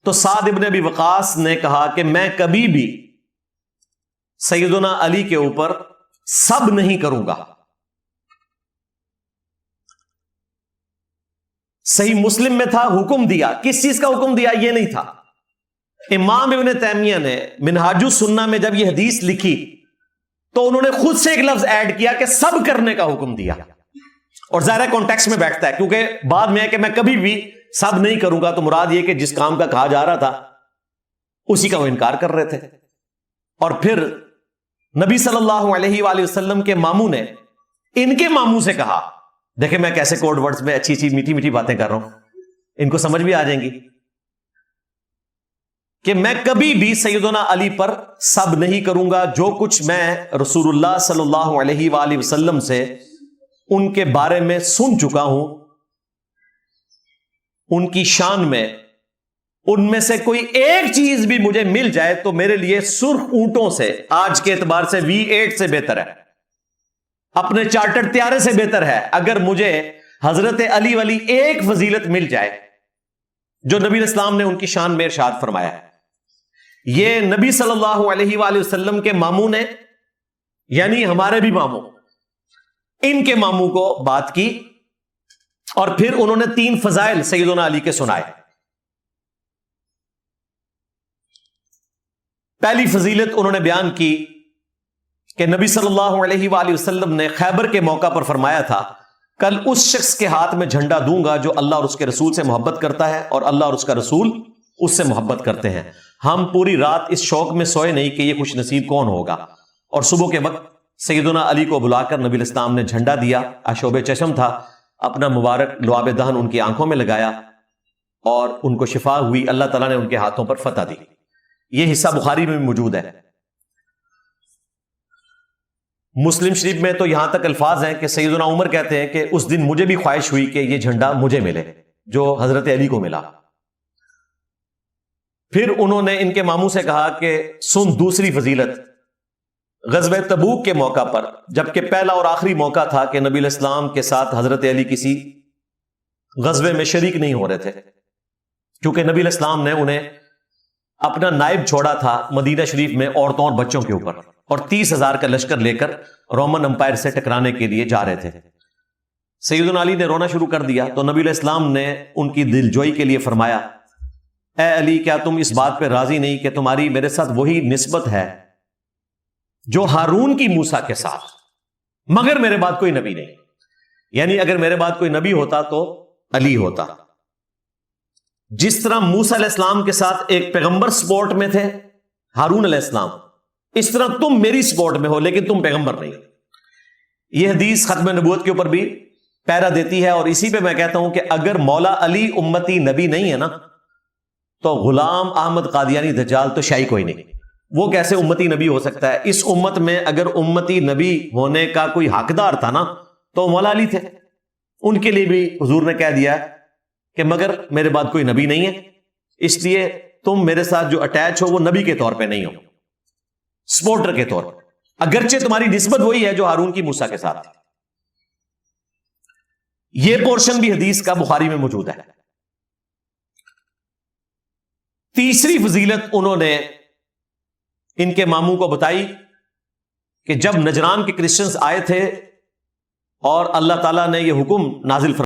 [SPEAKER 1] تو سعد ابن ابی وقاص نے کہا کہ میں کبھی بھی سیدنا علی کے اوپر سب نہیں کروں گا۔ صحیح مسلم میں تھا حکم دیا، کس چیز کا حکم دیا یہ نہیں تھا۔ امام ابن تیمیہ نے منہاج السنہ میں جب یہ حدیث لکھی تو انہوں نے خود سے ایک لفظ ایڈ کیا کہ سب کرنے کا حکم دیا، اور ظاہر کانٹیکس میں بیٹھتا ہے، کیونکہ بعد میں ہے کہ میں کبھی بھی سب نہیں کروں گا، تو مراد یہ کہ جس کام کا کہا جا رہا تھا اسی کا وہ انکار کر رہے تھے۔ اور پھر نبی صلی اللہ علیہ وآلہ وسلم کے ماموں نے ان کے ماموں سے کہا، دیکھیں میں کیسے کوڈ ورڈز میں اچھی اچھی میٹھی میٹھی باتیں کر رہا ہوں، ان کو سمجھ بھی آ جائیں گی، کہ میں کبھی بھی سیدنا علی پر سب نہیں کروں گا، جو کچھ میں رسول اللہ صلی اللہ علیہ وآلہ وسلم سے ان کے بارے میں سن چکا ہوں، ان کی شان میں ان میں سے کوئی ایک چیز بھی مجھے مل جائے تو میرے لیے سرخ اونٹوں سے آج کے اعتبار سے V8 سے بہتر ہے، اپنے چارٹر طیارے سے بہتر ہے، اگر مجھے حضرت علی والی ایک فضیلت مل جائے جو نبی اسلام نے ان کی شان میں ارشاد فرمایا ہے۔ یہ نبی صلی اللہ علیہ وآلہ وسلم کے ماموں نے، یعنی ہمارے بھی ماموں، ان کے ماموں کو بات کی، اور پھر انہوں نے 3 فضائل سیدنا علی کے سنائے. پہلی فضیلت انہوں نے بیان کی کہ نبی صلی اللہ علیہ وآلہ وسلم نے خیبر کے موقع پر فرمایا تھا کل اس شخص کے ہاتھ میں جھنڈا دوں گا جو اللہ اور اس کے رسول سے محبت کرتا ہے اور اللہ اور اس کا رسول اس سے محبت کرتے ہیں. ہم پوری رات اس شوق میں سوئے نہیں کہ یہ خوش نصیب کون ہوگا. اور صبح کے وقت سیدنا علی کو بلا کر نبی الاسلام نے جھنڈا دیا. آشوب چشم تھا. اپنا مبارک لعاب دہن ان کی آنکھوں میں لگایا اور ان کو شفا ہوئی. اللہ تعالیٰ نے ان کے ہاتھوں پر فتح دی. یہ حصہ بخاری میں بھی موجود ہے. مسلم شریف میں تو یہاں تک الفاظ ہیں کہ سیدنا عمر کہتے ہیں کہ اس دن مجھے بھی خواہش ہوئی کہ یہ جھنڈا مجھے ملے جو حضرت علی کو ملا. پھر انہوں نے ان کے ماموں سے کہا کہ سن دوسری فضیلت. غزوہ تبوک کے موقع پر جبکہ پہلا اور آخری موقع تھا کہ نبی الاسلام کے ساتھ حضرت علی کسی غزوے میں شریک نہیں ہو رہے تھے کیونکہ نبی الاسلام نے انہیں اپنا نائب چھوڑا تھا مدینہ شریف میں عورتوں اور بچوں کے اوپر اور 30,000 کا لشکر لے کر رومن امپائر سے ٹکرانے کے لیے جا رہے تھے. سیدنا علی نے رونا شروع کر دیا تو نبی علیہ السلام نے ان کی دلجوئی کے لیے فرمایا اے علی کیا تم اس بات پہ راضی نہیں کہ تمہاری میرے ساتھ وہی نسبت ہے جو ہارون کی موسیٰ کے ساتھ مگر میرے بعد کوئی نبی نہیں. یعنی اگر میرے بعد کوئی نبی ہوتا تو علی ہوتا. جس طرح موسیٰ علیہ السلام کے ساتھ ایک پیغمبر سپورٹ میں تھے ہارون علیہ السلام اس طرح تم میری سپورٹ میں ہو لیکن تم پیغمبر نہیں. یہ حدیث ختم نبوت کے اوپر بھی پیرا دیتی ہے اور اسی پہ میں کہتا ہوں کہ اگر مولا علی امتی نبی نہیں ہے نا تو غلام احمد قادیانی دجال تو شاہی کوئی نہیں. وہ کیسے امتی نبی ہو سکتا ہے؟ اس امت میں اگر امتی نبی ہونے کا کوئی حقدار تھا نا تو مولا علی تھے. ان کے لیے بھی حضور نے کہہ دیا کہ مگر میرے بعد کوئی نبی نہیں ہے اس لیے تم میرے ساتھ جو اٹیچ ہو وہ نبی کے طور پہ نہیں ہو سپورٹر کے طور پر اگرچہ تمہاری نسبت وہی ہے جو ہارون کی موسیٰ کے ساتھ. یہ پورشن بھی حدیث کا بخاری میں موجود ہے. تیسری فضیلت انہوں نے ان کے ماموں کو بتائی کہ جب نجران کے کرسچنز آئے تھے اور اللہ تعالیٰ نے یہ حکم نازل فرمایا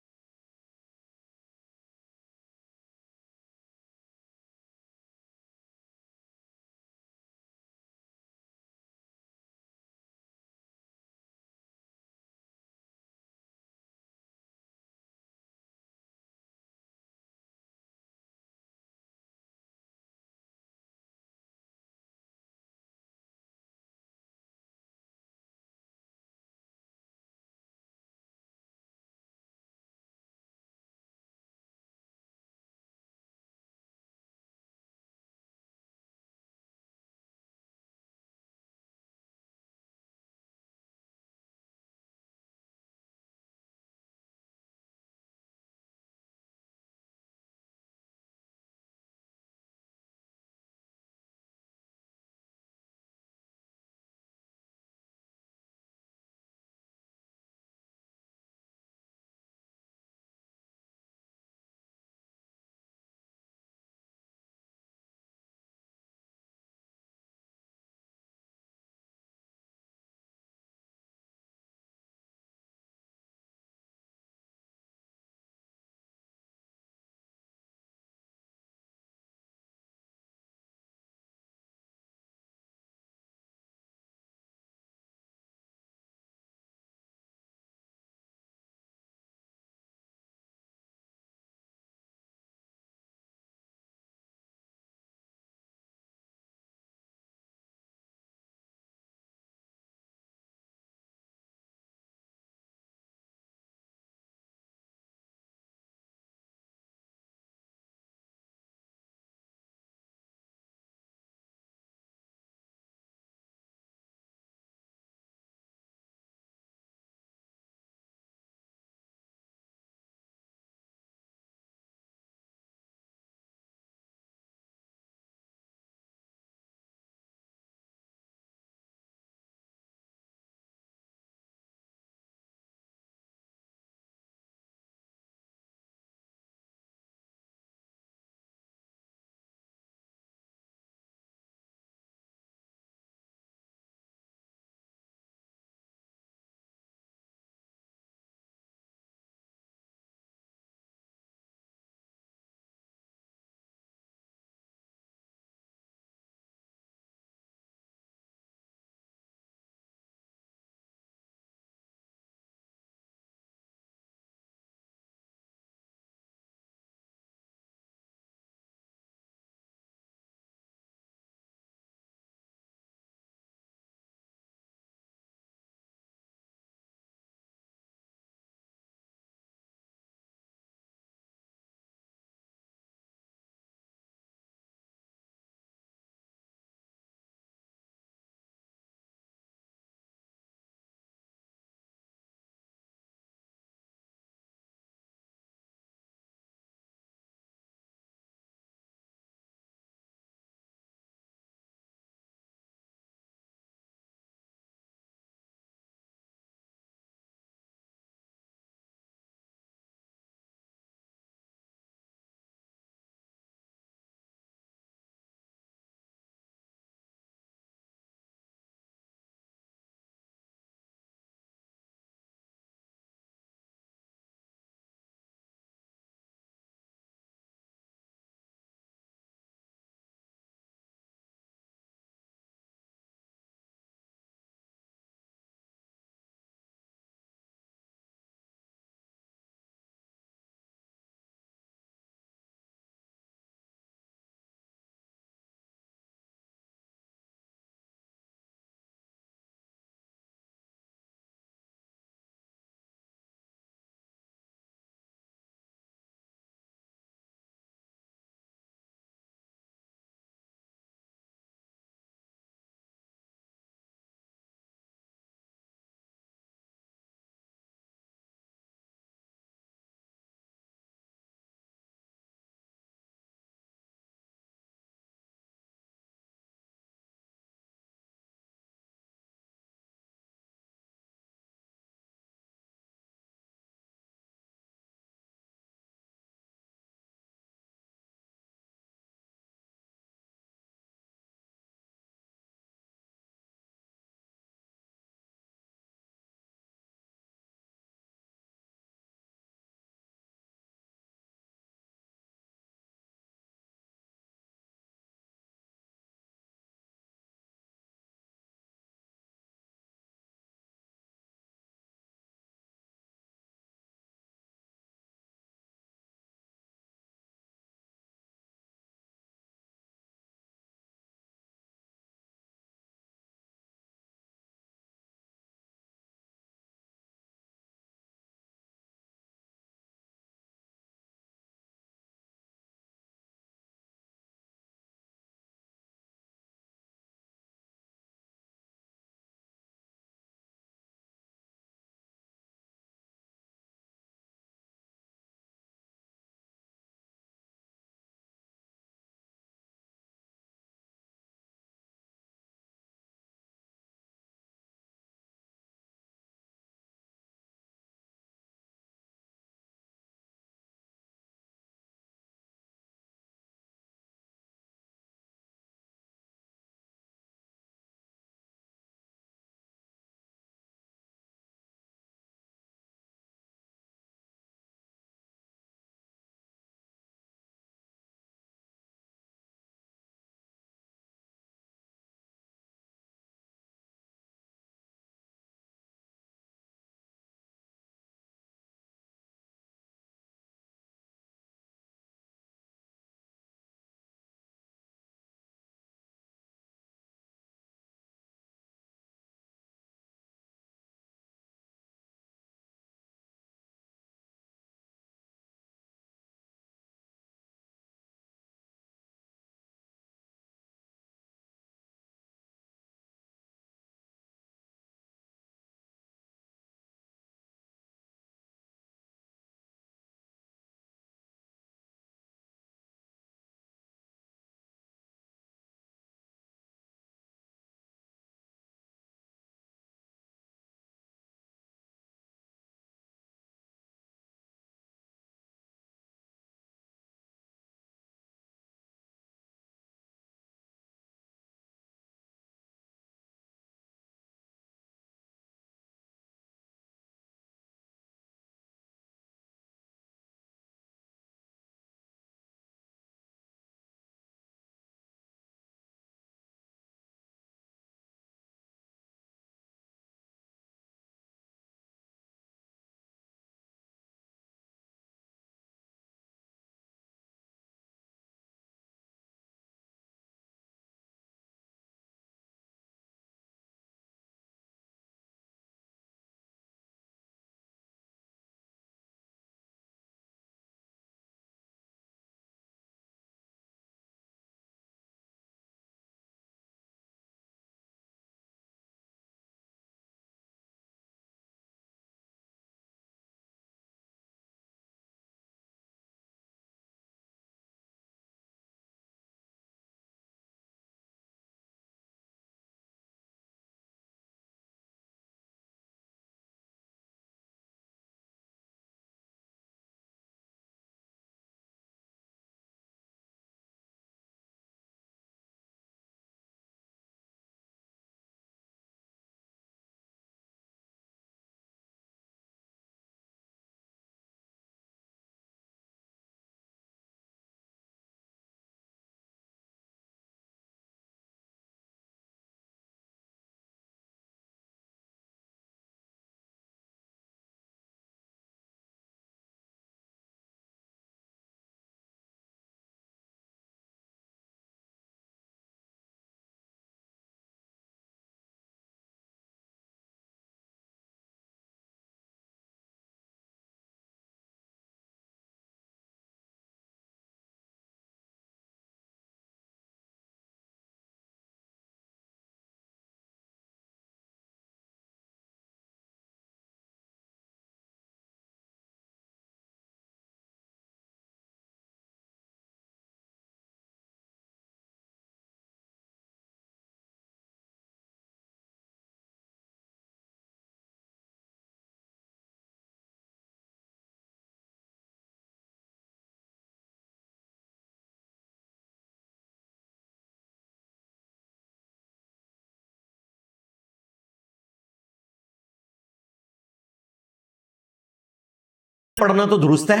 [SPEAKER 1] پڑھنا تو درست ہے،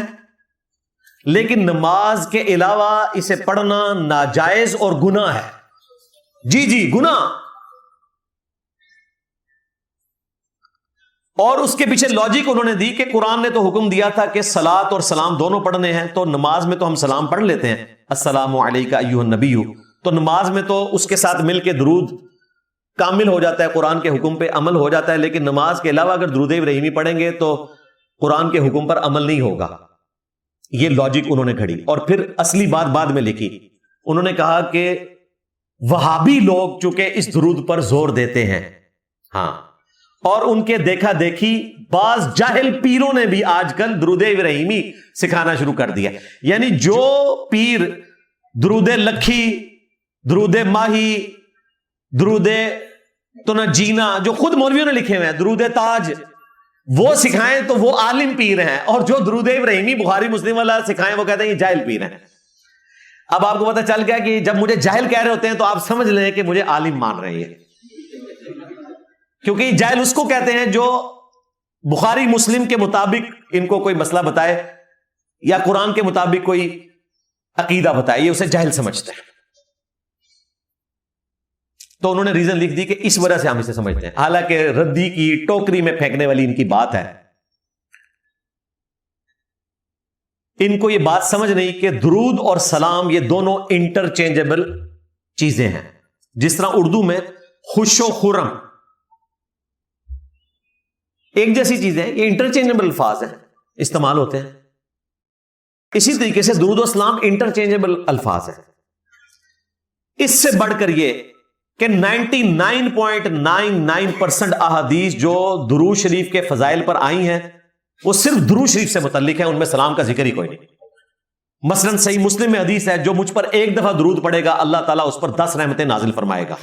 [SPEAKER 1] لیکن نماز کے علاوہ اسے پڑھنا ناجائز اور گناہ ہے. جی گناہ. اور اس کے پیچھے لاجک انہوں نے دی کہ قرآن نے تو حکم دیا تھا کہ صلاۃ اور سلام دونوں پڑھنے ہیں، تو نماز میں تو ہم سلام پڑھ لیتے ہیں، السلام علیکہ ایھا النبی، تو نماز میں تو اس کے ساتھ مل کے درود کامل ہو جاتا ہے، قرآن کے حکم پہ عمل ہو جاتا ہے. لیکن نماز کے علاوہ اگر درود ابراہیمی پڑھیں گے تو قرآن کے حکم پر عمل نہیں ہوگا. یہ لاجک انہوں نے کھڑی. اور پھر اصلی بات بعد میں لکھی. انہوں نے کہا کہ وہابی لوگ چونکہ اس درود پر زور دیتے ہیں، ہاں، اور ان کے دیکھا دیکھی بعض جاہل پیروں نے بھی آج کل درود ابراہیمی سکھانا شروع کر دیا. یعنی جو پیر درود لکھی، درود ماہی، درود تنجینا، جو خود مولویوں نے لکھے ہوئے ہیں، درود تاج، وہ سکھائیں تو وہ عالم پیر ہیں، اور جو درود ابراہیمی بخاری مسلم والا سکھائیں وہ کہتے ہیں یہ جاہل پیر ہیں. اب آپ کو پتہ چل گیا کہ جب مجھے جاہل کہہ رہے ہوتے ہیں تو آپ سمجھ لیں کہ مجھے عالم مان رہے ہیں، کیونکہ جاہل اس کو کہتے ہیں جو بخاری مسلم کے مطابق ان کو کوئی مسئلہ بتائے یا قرآن کے مطابق کوئی عقیدہ بتائے، یہ اسے جاہل سمجھتے ہیں. تو انہوں نے ریزن لکھ دی کہ اس وجہ سے ہم اسے سمجھتے ہیں، حالانکہ ردی کی ٹوکری میں پھینکنے والی ان کی بات ہے. ان کو یہ بات سمجھ نہیں کہ درود اور سلام یہ دونوں انٹرچینجبل چیزیں ہیں. جس طرح اردو میں خوش و خرم ایک جیسی چیزیں ہیں، یہ انٹرچینجبل الفاظ ہیں، استعمال ہوتے ہیں. اسی طریقے سے درود و سلام انٹرچینجبل الفاظ ہیں. اس سے بڑھ کر یہ کہ 99.99% احادیث جو درود شریف کے فضائل پر آئی ہیں وہ صرف درود شریف سے متعلق ہیں، ان میں سلام کا ذکر ہی کوئی نہیں. مثلا صحیح مسلم میں حدیث ہے، جو مجھ پر ایک دفعہ درود پڑے گا اللہ تعالیٰ اس پر 10 رحمتیں نازل فرمائے گا.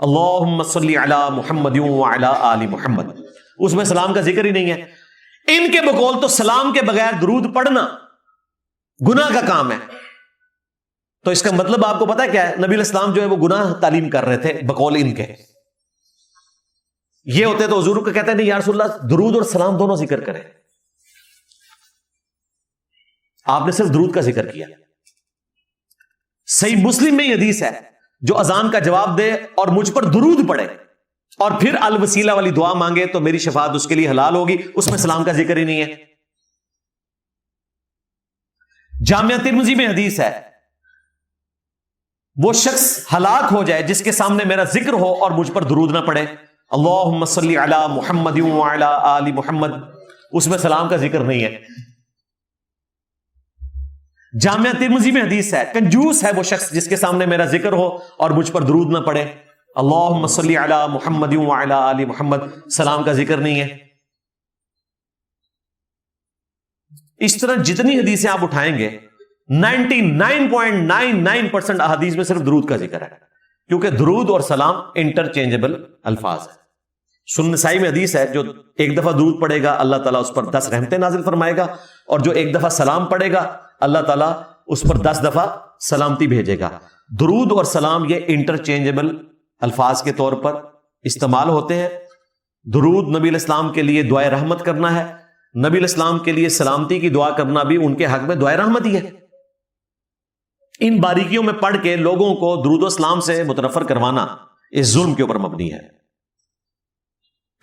[SPEAKER 1] اللہم صلی علی محمد وعلی آل محمد، اس میں سلام کا ذکر ہی نہیں ہے. ان کے بقول تو سلام کے بغیر درود پڑھنا گناہ کا کام ہے. تو اس کا مطلب آپ کو پتا کیا ہے؟ نبی علیہ السلام جو ہے وہ گناہ تعلیم کر رہے تھے بقول ان کے. یہ ہوتے تو حضور کو کہتے ہیں نہیں یا رسول اللہ درود اور سلام دونوں ذکر کریں. آپ نے صرف درود کا ذکر کیا. صحیح مسلم میں یہ حدیث ہے، جو اذان کا جواب دے اور مجھ پر درود پڑے اور پھر الوسیلہ والی دعا مانگے تو میری شفاعت اس کے لیے حلال ہوگی، اس میں سلام کا ذکر ہی نہیں ہے. جامعہ ترمذی میں حدیث ہے، وہ شخص ہلاک ہو جائے جس کے سامنے میرا ذکر ہو اور مجھ پر درود نہ پڑے، اللہم صلی علی محمد وعلی آل محمد، اس میں سلام کا ذکر نہیں ہے. جامعہ ترمذی میں حدیث ہے، کنجوس ہے وہ شخص جس کے سامنے میرا ذکر ہو اور مجھ پر درود نہ پڑے، اللہم صلی علی محمد وعلی آل محمد، سلام کا ذکر نہیں ہے. اس طرح جتنی حدیثیں آپ اٹھائیں گے 99.99% احادیث میں صرف درود کا ذکر ہے، کیونکہ درود اور سلام انٹرچینجبل الفاظ ہیں. سنن نسائی میں حدیث ہے، جو ایک دفعہ درود پڑے گا اللہ تعالیٰ اس پر 10 رحمتیں نازل فرمائے گا، اور جو ایک دفعہ سلام پڑے گا اللہ تعالیٰ اس پر 10 دفعہ سلامتی بھیجے گا. درود اور سلام یہ انٹرچینجبل الفاظ کے طور پر استعمال ہوتے ہیں. درود نبی علیہ السلام کے لیے دعائے رحمت کرنا ہے، نبی علیہ السلام کے لیے سلامتی کی دعا کرنا بھی ان کے حق میں دعائے رحمت ہی ہے. ان باریکیوں میں پڑھ کے لوگوں کو درود و سلام سے متنفر کروانا اس ظلم کے اوپر مبنی ہے.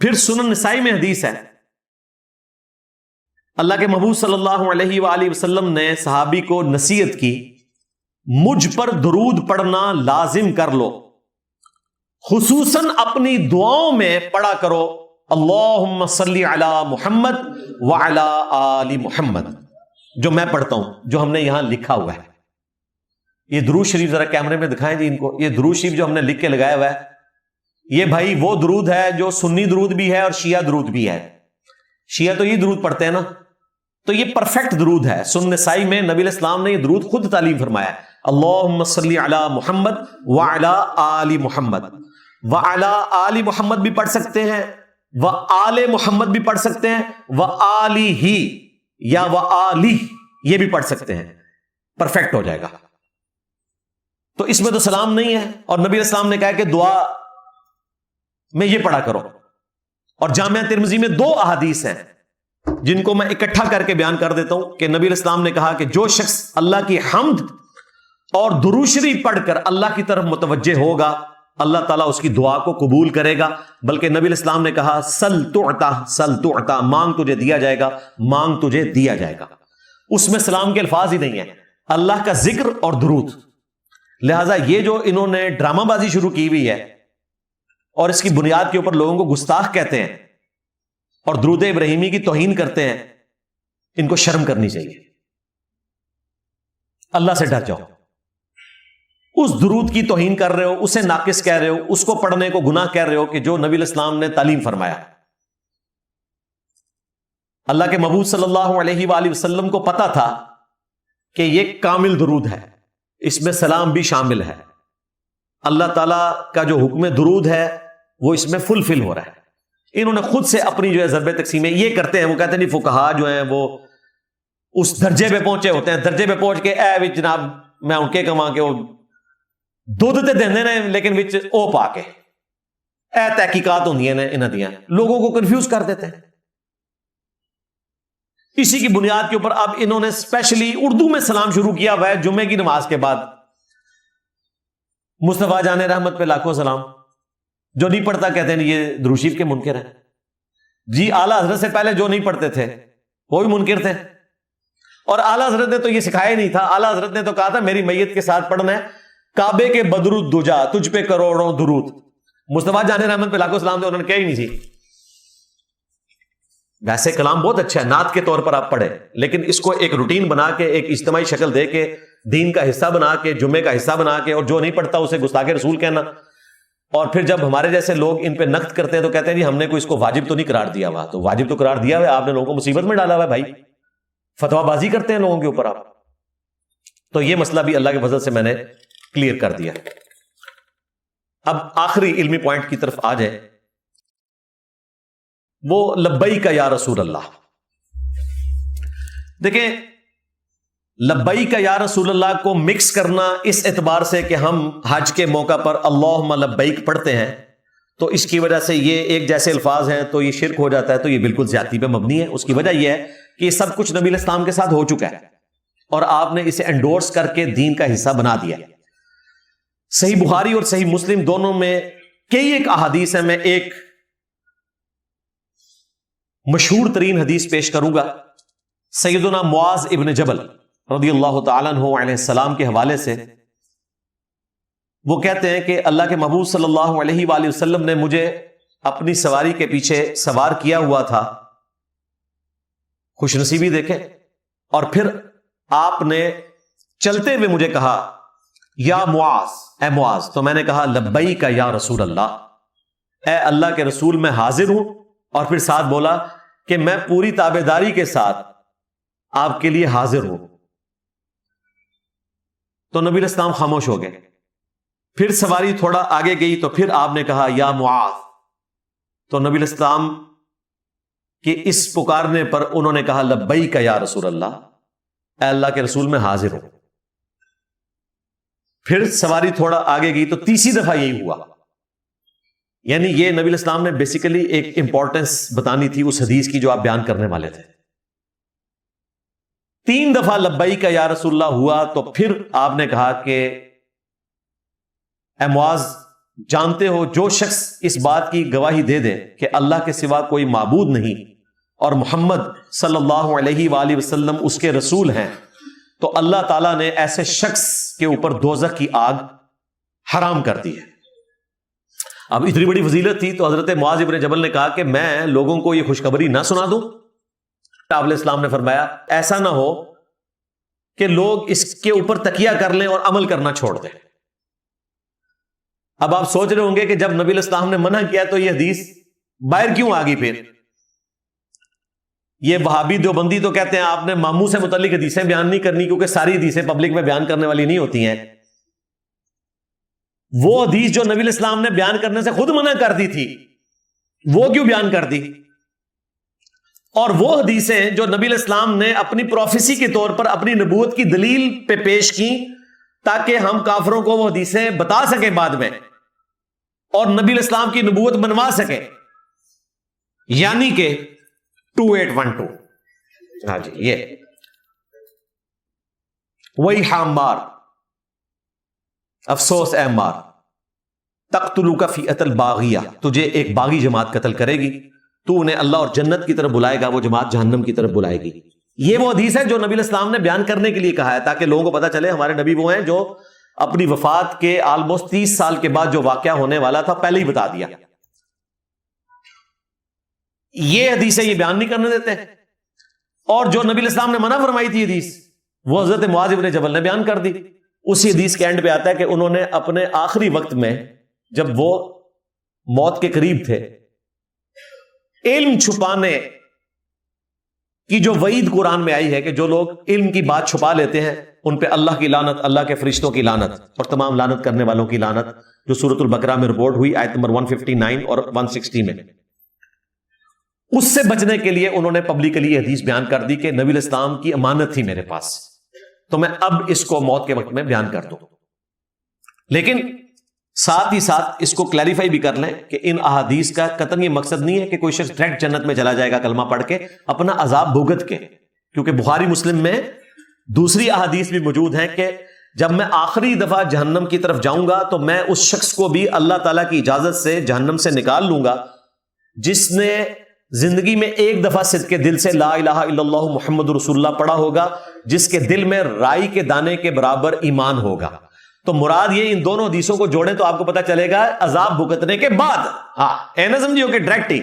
[SPEAKER 1] پھر سنن نسائی میں حدیث ہے، اللہ کے محبوب صلی اللہ علیہ وآلہ وسلم نے صحابی کو نصیحت کی، مجھ پر درود پڑھنا لازم کر لو، خصوصاً اپنی دعاؤں میں پڑھا کرو اللہم صلی علی محمد وعلی آل محمد، جو میں پڑھتا ہوں، جو ہم نے یہاں لکھا ہوا ہے. یہ درود شریف ذرا کیمرے میں دکھائیں جی ان کو. یہ درود شریف جو ہم نے لکھ کے لگایا ہوا ہے، یہ بھائی وہ درود ہے جو سنی درود بھی ہے اور شیعہ درود بھی ہے. شیعہ تو یہ درود پڑھتے ہیں نا، تو یہ پرفیکٹ درود ہے. سنن نسائی میں نبی علیہ السلام نے یہ درود خود تعلیم فرمایا، اللہم صلی علی محمد وعلی آل محمد. وعلی آل محمد بھی پڑھ سکتے ہیں، وآل محمد بھی پڑھ سکتے ہیں، وآلہ یا وآلہ یہ بھی پڑھ سکتے ہیں، پرفیکٹ ہو جائے گا. تو اس میں تو سلام نہیں ہے، اور نبی علیہ السلام نے کہا کہ دعا میں یہ پڑھا کرو. اور جامعہ ترمذی میں 2 احادیث ہیں، جن کو میں اکٹھا کر کے بیان کر دیتا ہوں کہ نبی اسلام نے کہا کہ جو شخص اللہ کی حمد اور درود شریف پڑھ کر اللہ کی طرف متوجہ ہوگا اللہ تعالیٰ اس کی دعا کو قبول کرے گا. بلکہ نبی اسلام نے کہا سل تعطا, مانگ تجھے دیا جائے گا, مانگ تجھے دیا جائے گا. اس میں سلام کے الفاظ ہی نہیں ہیں, اللہ کا ذکر اور درود. لہذا یہ جو انہوں نے ڈرامہ بازی شروع کی ہوئی ہے اور اس کی بنیاد کے اوپر لوگوں کو گستاخ کہتے ہیں اور درود ابراہیمی کی توہین کرتے ہیں, ان کو شرم کرنی چاہیے. اللہ سے ڈر جاؤ. اس درود کی توہین کر رہے ہو, اسے ناقص کہہ رہے ہو, اس کو پڑھنے کو گناہ کہہ رہے ہو کہ جو نبی الاسلام نے تعلیم فرمایا. اللہ کے محبوب صلی اللہ علیہ وآلہ وسلم کو پتا تھا کہ یہ کامل درود ہے, اس میں سلام بھی شامل ہے. اللہ تعالیٰ کا جو حکم درود ہے وہ اس میں فل ہو رہا ہے. انہوں نے خود سے اپنی جو ہے ضرب تقسیمیں یہ کرتے ہیں. وہ کہتے ہیں نہیں فقہا جو ہیں وہ اس درجے پہ پہنچے ہوتے ہیں, درجے پہ پہنچ کے اے وچ جناب میں ان کے کما کے وہ دودھ تے دیندے نے لیکن وچ او پا کے اے تحقیقات ہوندیاں نے انہاں دیاں, لوگوں کو کنفیوز کر دیتے ہیں. اسی کی بنیاد کے اوپر اب انہوں نے اسپیشلی اردو میں سلام شروع کیا ہوا ہے جمعے کی نماز کے بعد. مصطفیٰ جان رحمت پہ لاکھوں سلام. جو نہیں پڑھتا کہتے ہیں یہ درود شریف کے منکر ہیں. جی اعلیٰ حضرت سے پہلے جو نہیں پڑھتے تھے وہ بھی منکر تھے, اور اعلیٰ حضرت نے تو یہ سکھایا ہی نہیں تھا. اعلیٰ حضرت نے تو کہا تھا میری میت کے ساتھ پڑھنا ہے کعبے کے بدر الدجا تجھ پہ کروڑوں درود. مصطفیٰ جان رحمت پہ لاکھوں سلام تھے, انہوں نے کہا ہی نہیں تھی. ویسے کلام بہت اچھا ہے, نعت کے طور پر آپ پڑھیں, لیکن اس کو ایک روٹین بنا کے, ایک اجتماعی شکل دے کے, دین کا حصہ بنا کے, جمعے کا حصہ بنا کے, اور جو نہیں پڑھتا اسے گستاخ رسول کہنا. اور پھر جب ہمارے جیسے لوگ ان پہ نقد کرتے ہیں تو کہتے ہیں جی ہم نے کوئی اس کو واجب تو نہیں قرار دیا ہوا. تو واجب تو قرار دیا ہوا ہے, آپ نے لوگوں کو مصیبت میں ڈالا ہوا ہے بھائی. فتویٰ بازی کرتے ہیں لوگوں کے اوپر آپ. تو یہ مسئلہ بھی اللہ کے فضل سے میں نے کلیئر کر دیا. اب آخری علمی پوائنٹ کی طرف آ جائے, وہ لبیک یا رسول اللہ. دیکھیں لبیک یا رسول اللہ کو مکس کرنا اس اعتبار سے کہ ہم حج کے موقع پر اللہم لبیک پڑھتے ہیں تو اس کی وجہ سے یہ ایک جیسے الفاظ ہیں تو یہ شرک ہو جاتا ہے, تو یہ بالکل زیادتی پہ مبنی ہے. اس کی وجہ یہ ہے کہ یہ سب کچھ نبی الاسلام کے ساتھ ہو چکا ہے اور آپ نے اسے انڈورس کر کے دین کا حصہ بنا دیا. صحیح بخاری اور صحیح مسلم دونوں میں کئی ایک احادیث ہیں. میں ایک مشہور ترین حدیث پیش کروں گا سیدنا معاذ ابن جبل رضی اللہ تعالیٰ عنہ علیہ السلام کے حوالے سے. وہ کہتے ہیں کہ اللہ کے محبوب صلی اللہ علیہ وآلہ وسلم نے مجھے اپنی سواری کے پیچھے سوار کیا ہوا تھا, خوش نصیبی دیکھیں, اور پھر آپ نے چلتے ہوئے مجھے کہا یا معاذ, اے معاذ. تو میں نے کہا لبیک یا رسول اللہ, اے اللہ کے رسول میں حاضر ہوں. اور پھر ساتھ بولا کہ میں پوری تابعداری کے ساتھ آپ کے لیے حاضر ہوں. تو نبی الاسلام خاموش ہو گئے. پھر سواری تھوڑا آگے گئی تو پھر آپ نے کہا یا معاذ. تو نبی الاسلام کے اس پکارنے پر انہوں نے کہا لبیک یا رسول اللہ, اے اللہ کے رسول میں حاضر ہوں. پھر سواری تھوڑا آگے گئی تو تیسری دفعہ یہی ہوا. یعنی یہ نبی الاسلام نے بیسیکلی ایک امپورٹنس بتانی تھی اس حدیث کی جو آپ بیان کرنے والے تھے. 3 دفعہ لبیک یا رسول اللہ ہوا تو پھر آپ نے کہا کہ اے معاذ, جانتے ہو جو شخص اس بات کی گواہی دے دے کہ اللہ کے سوا کوئی معبود نہیں اور محمد صلی اللہ علیہ وآلہ وسلم اس کے رسول ہیں, تو اللہ تعالیٰ نے ایسے شخص کے اوپر دوزخ کی آگ حرام کر دی ہے. اب اتنی بڑی فضیلت تھی تو حضرت معاذ ابن جبل نے کہا کہ میں لوگوں کو یہ خوشخبری نہ سنا دوں. آپ علیہ السلام نے فرمایا ایسا نہ ہو کہ لوگ اس کے اوپر تکیہ کر لیں اور عمل کرنا چھوڑ دیں. اب آپ سوچ رہے ہوں گے کہ جب نبی الاسلام نے منع کیا تو یہ حدیث باہر کیوں آ گئی؟ پھر یہ وہابی دیوبندی تو کہتے ہیں آپ نے ماموں سے متعلق حدیثیں بیان نہیں کرنی کیونکہ ساری حدیثیں پبلک میں بیان کرنے والی نہیں ہوتی ہیں. وہ حدیث جو نبی الاسلام نے بیان کرنے سے خود منع کر دی تھی وہ کیوں بیان کر دی؟ اور وہ حدیثیں جو نبی الاسلام نے اپنی پروفیسی کے طور پر اپنی نبوت کی دلیل پہ پیش کی تاکہ ہم کافروں کو وہ حدیثیں بتا سکیں بعد میں اور نبی الاسلام کی نبوت بنوا سکیں. یعنی کہ 2812. ہاں جی، یہ وہی حامار، افسوس اے عمار، تقتلوک فئۃ الباغیہ، تجھے ایک باغی جماعت قتل کرے گی، تو انہیں اللہ اور جنت کی طرف بلائے گا، وہ جماعت جہنم کی طرف بلائے گی۔ یہ وہ حدیث ہے جو نبی علیہ السلام نے بیان کرنے کے لیے کہا ہے، تاکہ لوگوں کو پتا چلے ہمارے نبی وہ ہیں جو اپنی وفات کے آلموسٹ 30 سال کے بعد جو واقعہ ہونے والا تھا پہلے ہی بتا دیا۔ یہ حدیث یہ بیان نہیں کرنے دیتے، اور جو نبی علیہ السلام نے منع فرمائی تھی حدیث، وہ حضرت معاذ بن جبل نے بیان کر دی۔ اسی حدیث کے اینڈ پہ آتا ہے کہ انہوں نے اپنے آخری وقت میں جب وہ موت کے قریب تھے، علم چھپانے کی جو وعید قرآن میں آئی ہے کہ جو لوگ علم کی بات چھپا لیتے ہیں ان پہ اللہ کی لعنت، اللہ کے فرشتوں کی لعنت اور تمام لعنت کرنے والوں کی لعنت، جو سورۃ البقرہ میں رپورٹ ہوئی آیت نمبر 159 اور 160 میں، اس سے بچنے کے لیے انہوں نے پبلکلی یہ حدیث بیان کر دی کہ نبی علیہ السلام کی امانت تھی میرے پاس، تو میں اب اس کو موت کے وقت میں بیان کر دوں۔ لیکن ساتھ ہی ساتھ اس کو کلیریفائی بھی کر لیں کہ ان احادیث کا قطعاً یہ مقصد نہیں ہے کہ کوئی شخص ڈائریکٹ جنت میں چلا جائے گا کلمہ پڑھ کے اپنا عذاب بھگت کے، کیونکہ بخاری مسلم میں دوسری احادیث بھی موجود ہیں کہ جب میں آخری دفعہ جہنم کی طرف جاؤں گا تو میں اس شخص کو بھی اللہ تعالیٰ کی اجازت سے جہنم سے نکال لوں گا جس نے زندگی میں ایک دفعہ صدق کے دل سے لا الہ الا اللہ محمد رسول اللہ پڑھا ہوگا، جس کے دل میں رائی کے دانے کے برابر ایمان ہوگا۔ تو مراد یہ ان دونوں حدیثوں کو جوڑیں تو آپ کو پتا چلے گا عذاب بھگتنے کے بعد، ہاں اے نہ سمجھیو کہ ڈائریکٹ ہی،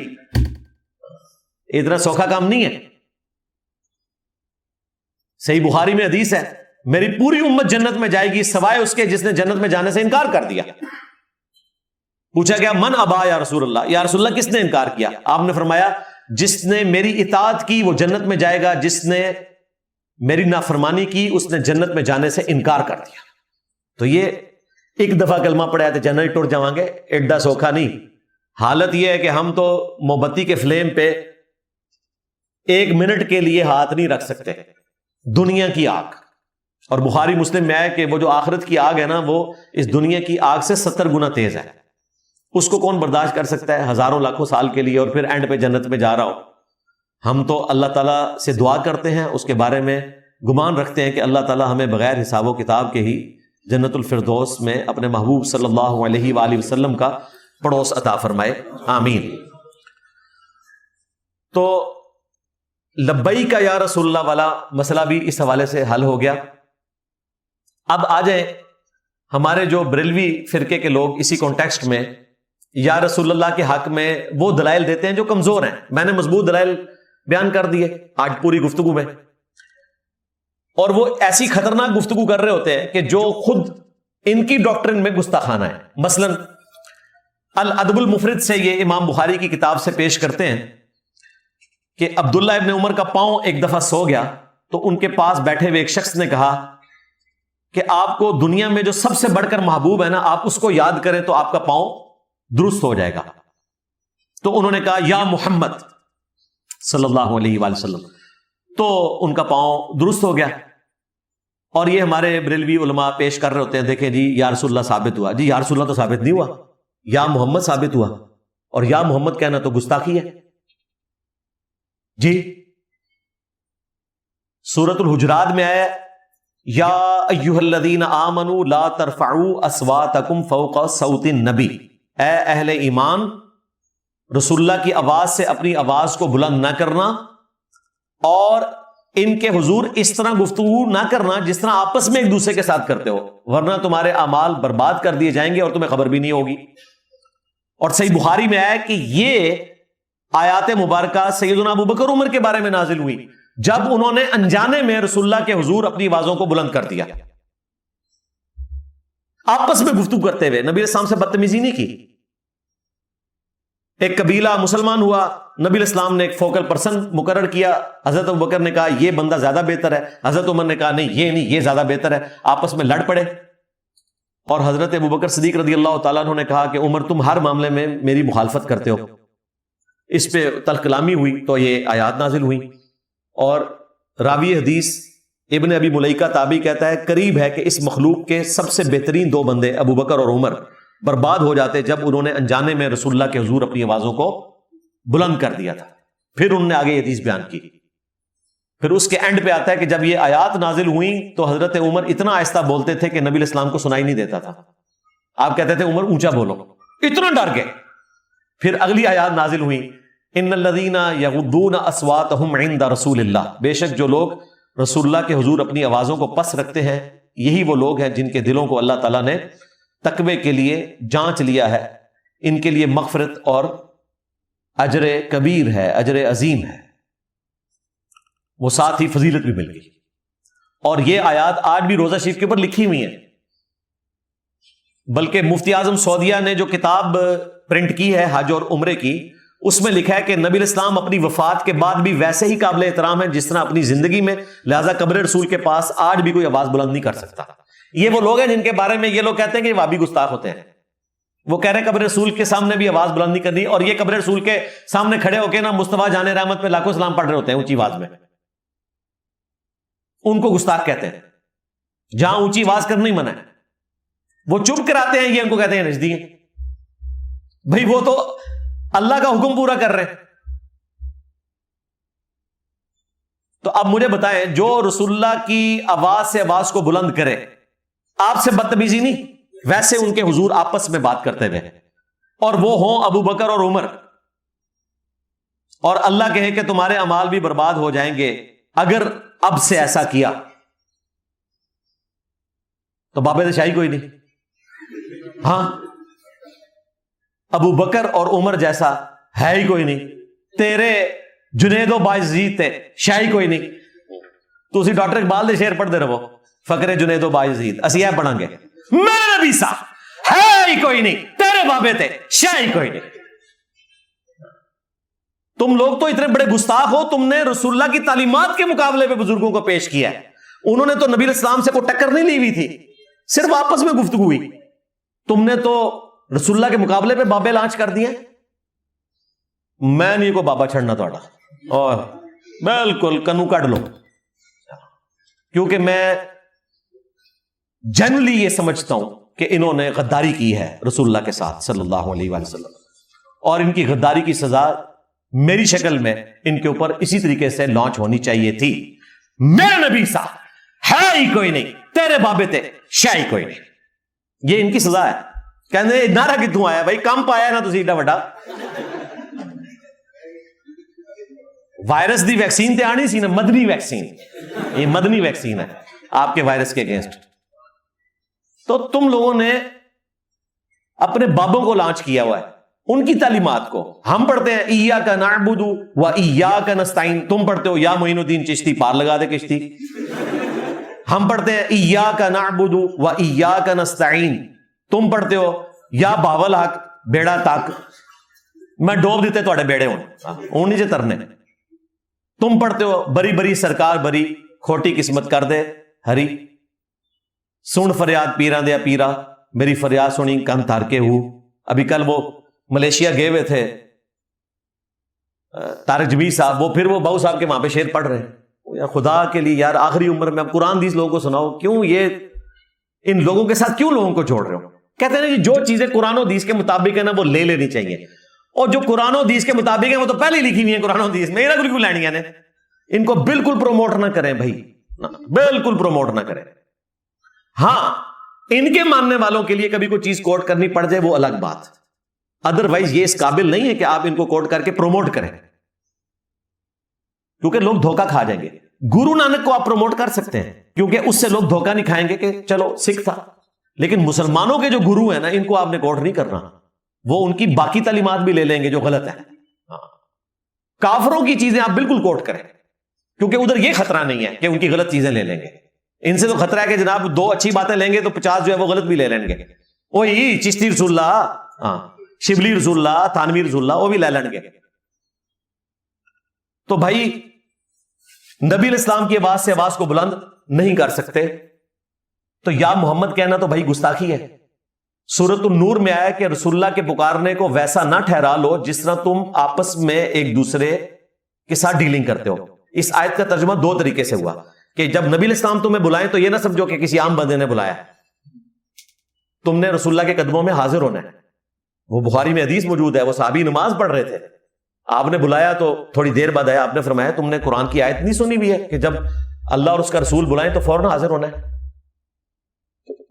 [SPEAKER 1] اتنا سوکھا کام نہیں ہے۔ صحیح بخاری میں حدیث ہے، میری پوری امت جنت میں جائے گی سوائے اس کے جس نے جنت میں جانے سے انکار کر دیا۔ پوچھا گیا من ابا یا رسول اللہ، یا رسول اللہ کس نے انکار کیا؟ آپ نے فرمایا جس نے میری اطاعت کی وہ جنت میں جائے گا، جس نے میری نافرمانی کی اس نے جنت میں جانے سے انکار کر دیا۔ تو یہ ایک دفعہ کلمہ پڑھا ہے تو جنت ٹوٹ جاؤں گے، ایڈا سوکھا نہیں۔ حالت یہ ہے کہ ہم تو موم بتی کے فلیم پہ 1 منٹ کے لیے ہاتھ نہیں رکھ سکتے، دنیا کی آگ۔ اور بخاری مسلم میں ہے کہ وہ جو آخرت کی آگ ہے نا، وہ اس دنیا کی آگ سے 70 گنا تیز ہے۔ اس کو کون برداشت کر سکتا ہے ہزاروں لاکھوں سال کے لیے، اور پھر اینڈ پہ جنت میں جا رہا ہو۔ ہم تو اللہ تعالیٰ سے دعا کرتے ہیں، اس کے بارے میں گمان رکھتے ہیں کہ اللہ تعالیٰ ہمیں بغیر حساب و کتاب کے ہی جنت الفردوس میں اپنے محبوب صلی اللہ علیہ وآلہ وسلم کا پڑوس عطا فرمائے، آمین۔ تو لبیک کا یا رسول اللہ والا مسئلہ بھی اس حوالے سے حل ہو گیا۔ اب آ جائیں ہمارے جو بریلوی فرقے کے لوگ اسی کانٹیکسٹ میں یا رسول اللہ کے حق میں وہ دلائل دیتے ہیں جو کمزور ہیں۔ میں نے مضبوط دلائل بیان کر دیے آج پوری گفتگو میں، اور وہ ایسی خطرناک گفتگو کر رہے ہوتے ہیں کہ جو خود ان کی ڈاکٹرن میں گستاخانہ ہے۔ مثلا الادب المفرد سے یہ امام بخاری کی کتاب سے پیش کرتے ہیں کہ عبداللہ ابن عمر کا پاؤں ایک دفعہ سو گیا تو ان کے پاس بیٹھے ہوئے ایک شخص نے کہا کہ آپ کو دنیا میں جو سب سے بڑھ کر محبوب ہے نا، آپ اس کو یاد کریں تو آپ کا پاؤں درست ہو جائے گا۔ تو انہوں نے کہا یا محمد صلی اللہ علیہ وآلہ وسلم، تو ان کا پاؤں درست ہو گیا۔ اور یہ ہمارے بریلوی علماء پیش کر رہے ہوتے ہیں، دیکھیں جی یا رسول اللہ ثابت ہوا، جی یا رسول اللہ تو ثابت نہیں ہوا، یا محمد ثابت ہوا، اور یا محمد کہنا تو گستاخی ہے جی۔ سورۃ الحجرات میں آیا یا ایھا الذین آمنوا لا ترفعوا اصواتکم فوق صوت النبی، اے اہل ایمان رسول اللہ کی آواز سے اپنی آواز کو بلند نہ کرنا، اور ان کے حضور اس طرح گفتگو نہ کرنا جس طرح آپس میں ایک دوسرے کے ساتھ کرتے ہو، ورنہ تمہارے اعمال برباد کر دیے جائیں گے اور تمہیں خبر بھی نہیں ہوگی۔ اور صحیح بخاری میں آیا کہ یہ آیات مبارکہ سیدنا ابو بکر عمر کے بارے میں نازل ہوئی جب انہوں نے انجانے میں رسول اللہ کے حضور اپنی آوازوں کو بلند کر دیا، آپس میں گفتگو کرتے ہوئے، نبی علیہ السلام سے بدتمیزی نہیں کی۔ ایک قبیلہ مسلمان ہوا، نبی علیہ السلام نے ایک فوکل پرسن مقرر کیا، حضرت ابوبکر نے کہا یہ بندہ زیادہ بہتر ہے، حضرت عمر نے کہا نہیں یہ زیادہ بہتر ہے، آپس میں لڑ پڑے۔ اور حضرت ابوبکر صدیق رضی اللہ تعالیٰ عنہ نے کہا کہ عمر تم ہر معاملے میں میری مخالفت کرتے ہو۔ اس پہ تلخ کلامی ہوئی تو یہ آیات نازل ہوئی۔ اور راوی حدیث ابن ابی ملیکہ تابعی کہتا ہے قریب ہے کہ اس مخلوق کے سب سے بہترین 2 بندے ابو بکر اور عمر برباد ہو جاتے جب انہوں نے انجانے میں رسول اللہ کے حضور اپنی آوازوں کو بلند کر دیا تھا۔ پھر انہوں نے آگے یہ حدیث بیان کی. پھر اس کے اینڈ پہ آتا ہے کہ جب یہ آیات نازل ہوئیں تو حضرت عمر اتنا آہستہ بولتے تھے کہ نبی علیہ السلام کو سنائی نہیں دیتا تھا. آپ کہتے تھے عمر اونچا بولو، اتنا ڈر گئے. پھر اگلی آیات نازل ہوئی، ان الذین یغضون اصواتهم عند رسول اللہ، بے شک جو لوگ رسول اللہ کے حضور اپنی آوازوں کو پس رکھتے ہیں، یہی وہ لوگ ہیں جن کے دلوں کو اللہ تعالیٰ نے تقوی کے لیے جانچ لیا ہے. ان کے لیے مغفرت اور اجر کبیر ہے، اجر عظیم ہے، وہ ساتھ ہی فضیلت بھی مل گئی. اور یہ آیات آج بھی روزہ شریف کے اوپر لکھی ہوئی ہیں. بلکہ مفتی اعظم سعودیہ نے جو کتاب پرنٹ کی ہے حج اور عمرے کی، اس میں لکھا ہے کہ نبی علیہ السلام اپنی وفات کے بعد بھی ویسے ہی قابل احترام ہے جس طرح اپنی زندگی میں، لہذا قبر رسول کے پاس آج بھی کوئی آواز بلند نہیں کر سکتا. یہ وہ لوگ ہیں جن کے بارے میں یہ لوگ کہتے ہیں کہ یہ وہابی گستاخ ہوتے ہیں. وہ کہہ رہے ہیں قبر رسول کے سامنے بھی آواز بلند نہیں کرنی، اور یہ قبر رسول کے سامنے کھڑے ہو کے نا مصطفیٰ جان رحمت پہ لاکھوں سلام پڑھ رہے ہوتے ہیں اونچی آواز میں. ان کو گستاخ کہتے ہیں. جہاں اونچی آواز کرنا ہی منع ہے وہ چپ کراتے ہیں، یہ ان کو کہتے ہیں رشدی ہیں. بھائی وہ تو اللہ کا حکم پورا کر رہے ہیں. تو اب مجھے بتائیں، جو رسول اللہ کی آواز سے آواز کو بلند کرے، آپ سے بدتمیزی نہیں، ویسے ان کے حضور آپس میں بات کرتے ہوئے، اور وہ ہوں ابو بکر اور عمر، اور اللہ کہے کہ تمہارے اعمال بھی برباد ہو جائیں گے اگر اب سے ایسا کیا، تو بابے شاہی کوئی نہیں. ہاں ابو بکر اور عمر جیسا ہے ہی کوئی نہیں. تیرے جنید و باعزید تے شاہی کوئی نہیں. تو اسی ڈاکٹر اقبال دے شعر پڑھتے رہو، فقر جنید و باعزید، اسی ہے پڑھیں گے. میرے نبی سا ہے ہی کوئی نہیں، تیرے بابے تے شاہی کوئی نہیں. تم لوگ تو اتنے بڑے گستاخ ہو، تم نے رسول اللہ کی تعلیمات کے مقابلے پہ بزرگوں کو پیش کیا ہے. انہوں نے تو نبی علیہ السلام سے کوئی ٹکر نہیں لی ہوئی تھی، صرف آپس میں گفتگو ہوئی. تم نے تو رسول اللہ کے مقابلے پہ بابے لانچ کر دیے. میں نہیں کو بابا چھڑنا تھوڑا، اور بالکل کنو کٹ لو، کیونکہ میں جنرلی یہ سمجھتا ہوں کہ انہوں نے غداری کی ہے رسول اللہ کے ساتھ صلی اللہ علیہ وآلہ وسلم، اور ان کی غداری کی سزا میری شکل میں ان کے اوپر اسی طریقے سے لانچ ہونی چاہیے تھی. میرا نبی سا ہے ہی کوئی نہیں، تیرے بابے تے شاہی کوئی نہیں. یہ ان کی سزا ہے. کہنے نعرہ کتوں آیا بھائی، کم پایا نا تسی ایڈا وڈا. وائرس دی ویکسین تے آنی سی نا، مدنی ویکسین. یہ مدنی ویکسین ہے آپ کے وائرس کے اگینسٹ. تو تم لوگوں نے اپنے بابوں کو لانچ کیا ہوا ہے، ان کی تعلیمات کو. ہم پڑھتے ہیں ایاک نعبد و ایاک نستعین، تم پڑھتے ہو یا معین الدین چشتی پار لگا دے کشتی. ہم پڑھتے ہیں ایاک نعبد و ایاک نستعین، تم پڑھتے ہو یا باول حق بیڑا تک میں ڈوب دیتے تھوڑے بیڑے ہوں نہیں جے ترنے. تم پڑھتے ہو بری بری سرکار بری، کھوٹی قسمت کر دے ہری، سن فریاد پیران دیا پیرا، میری فریاد سنی کن تار کے ہوں. ابھی کل وہ ملیشیا گئے ہوئے تھے طارق جمیل صاحب، وہ پھر وہ باؤ صاحب کے وہاں پہ شعر پڑھ رہے ہیں. خدا کے لیے یار آخری عمر میں اب قرآن حدیث لوگوں کو سناؤ، کیوں یہ ان لوگوں کے ساتھ کیوں لوگوں کو جوڑ رہے ہو؟ کہتے ہیں کہ جو چیزیں قرآن و حدیث کے مطابق ہیں نا وہ لے لینی چاہیے، اور جو قرآن و حدیث کے مطابق ہیں وہ تو پہلے ہی لکھی ہوئی ہیں قرآن و حدیث میں. یہ کیوں لینی ہے؟ ان کو بالکل پروموٹ نہ کریں بھائی، بالکل پروموٹ نہ کریں. ہاں ان کے ماننے والوں کے لیے کبھی کوئی چیز کوٹ کرنی پڑ جائے وہ الگ بات، ادروائز یہ اس قابل نہیں ہے کہ آپ ان کو کوٹ کر کے پروموٹ کریں، کیونکہ لوگ دھوکہ کھا جائیں گے. گرو نانک کو آپ پروموٹ کر سکتے ہیں کیونکہ اس سے لوگ دھوکہ نہیں کھائیں گے کہ چلو سکھ تھا، لیکن مسلمانوں کے جو گرو ہیں نا ان کو آپ نے کوٹ نہیں کرنا، وہ ان کی باقی تعلیمات بھی لے لیں گے جو غلط ہے. کافروں کی چیزیں آپ بالکل کوٹ کریں کیونکہ ادھر یہ خطرہ نہیں ہے کہ ان کی غلط چیزیں لے لیں گے. ان سے تو خطرہ ہے کہ جناب 2 اچھی باتیں لیں گے تو 50 جو ہے وہ غلط بھی لے لیں گے. وہی چشتی رسول اللہ، ہاں شبلی رسول اللہ، تھانوی رسول اللہ، وہ بھی لے لیں گے. تو بھائی نبی علیہ السلام کی آواز سے آواز کو بلند نہیں کر سکتے، تو یا محمد کہنا تو بھائی گستاخی ہے. سورۃ النور میں آیا کہ رسول اللہ کے پکارنے کو ویسا نہ ٹھہرا لو جس طرح تم آپس میں ایک دوسرے کے ساتھ ڈیلنگ کرتے ہو. اس آیت کا ترجمہ 2 طریقے سے ہوا کہ جب نبی علیہ السلام تمہیں بلائیں تو یہ نہ سمجھو کہ کسی عام بندے نے بلایا، تم نے رسول اللہ کے قدموں میں حاضر ہونا ہے. وہ بخاری میں حدیث موجود ہے، وہ صحابی نماز پڑھ رہے تھے، آپ نے بلایا تو تھوڑی دیر بعد آیا, آپ نے فرمایا تم نے قرآن کی آیت نہیں سنی ہوئی ہے کہ جب اللہ اور اس کا رسول بلائیں تو فوراً حاضر ہونا ہے.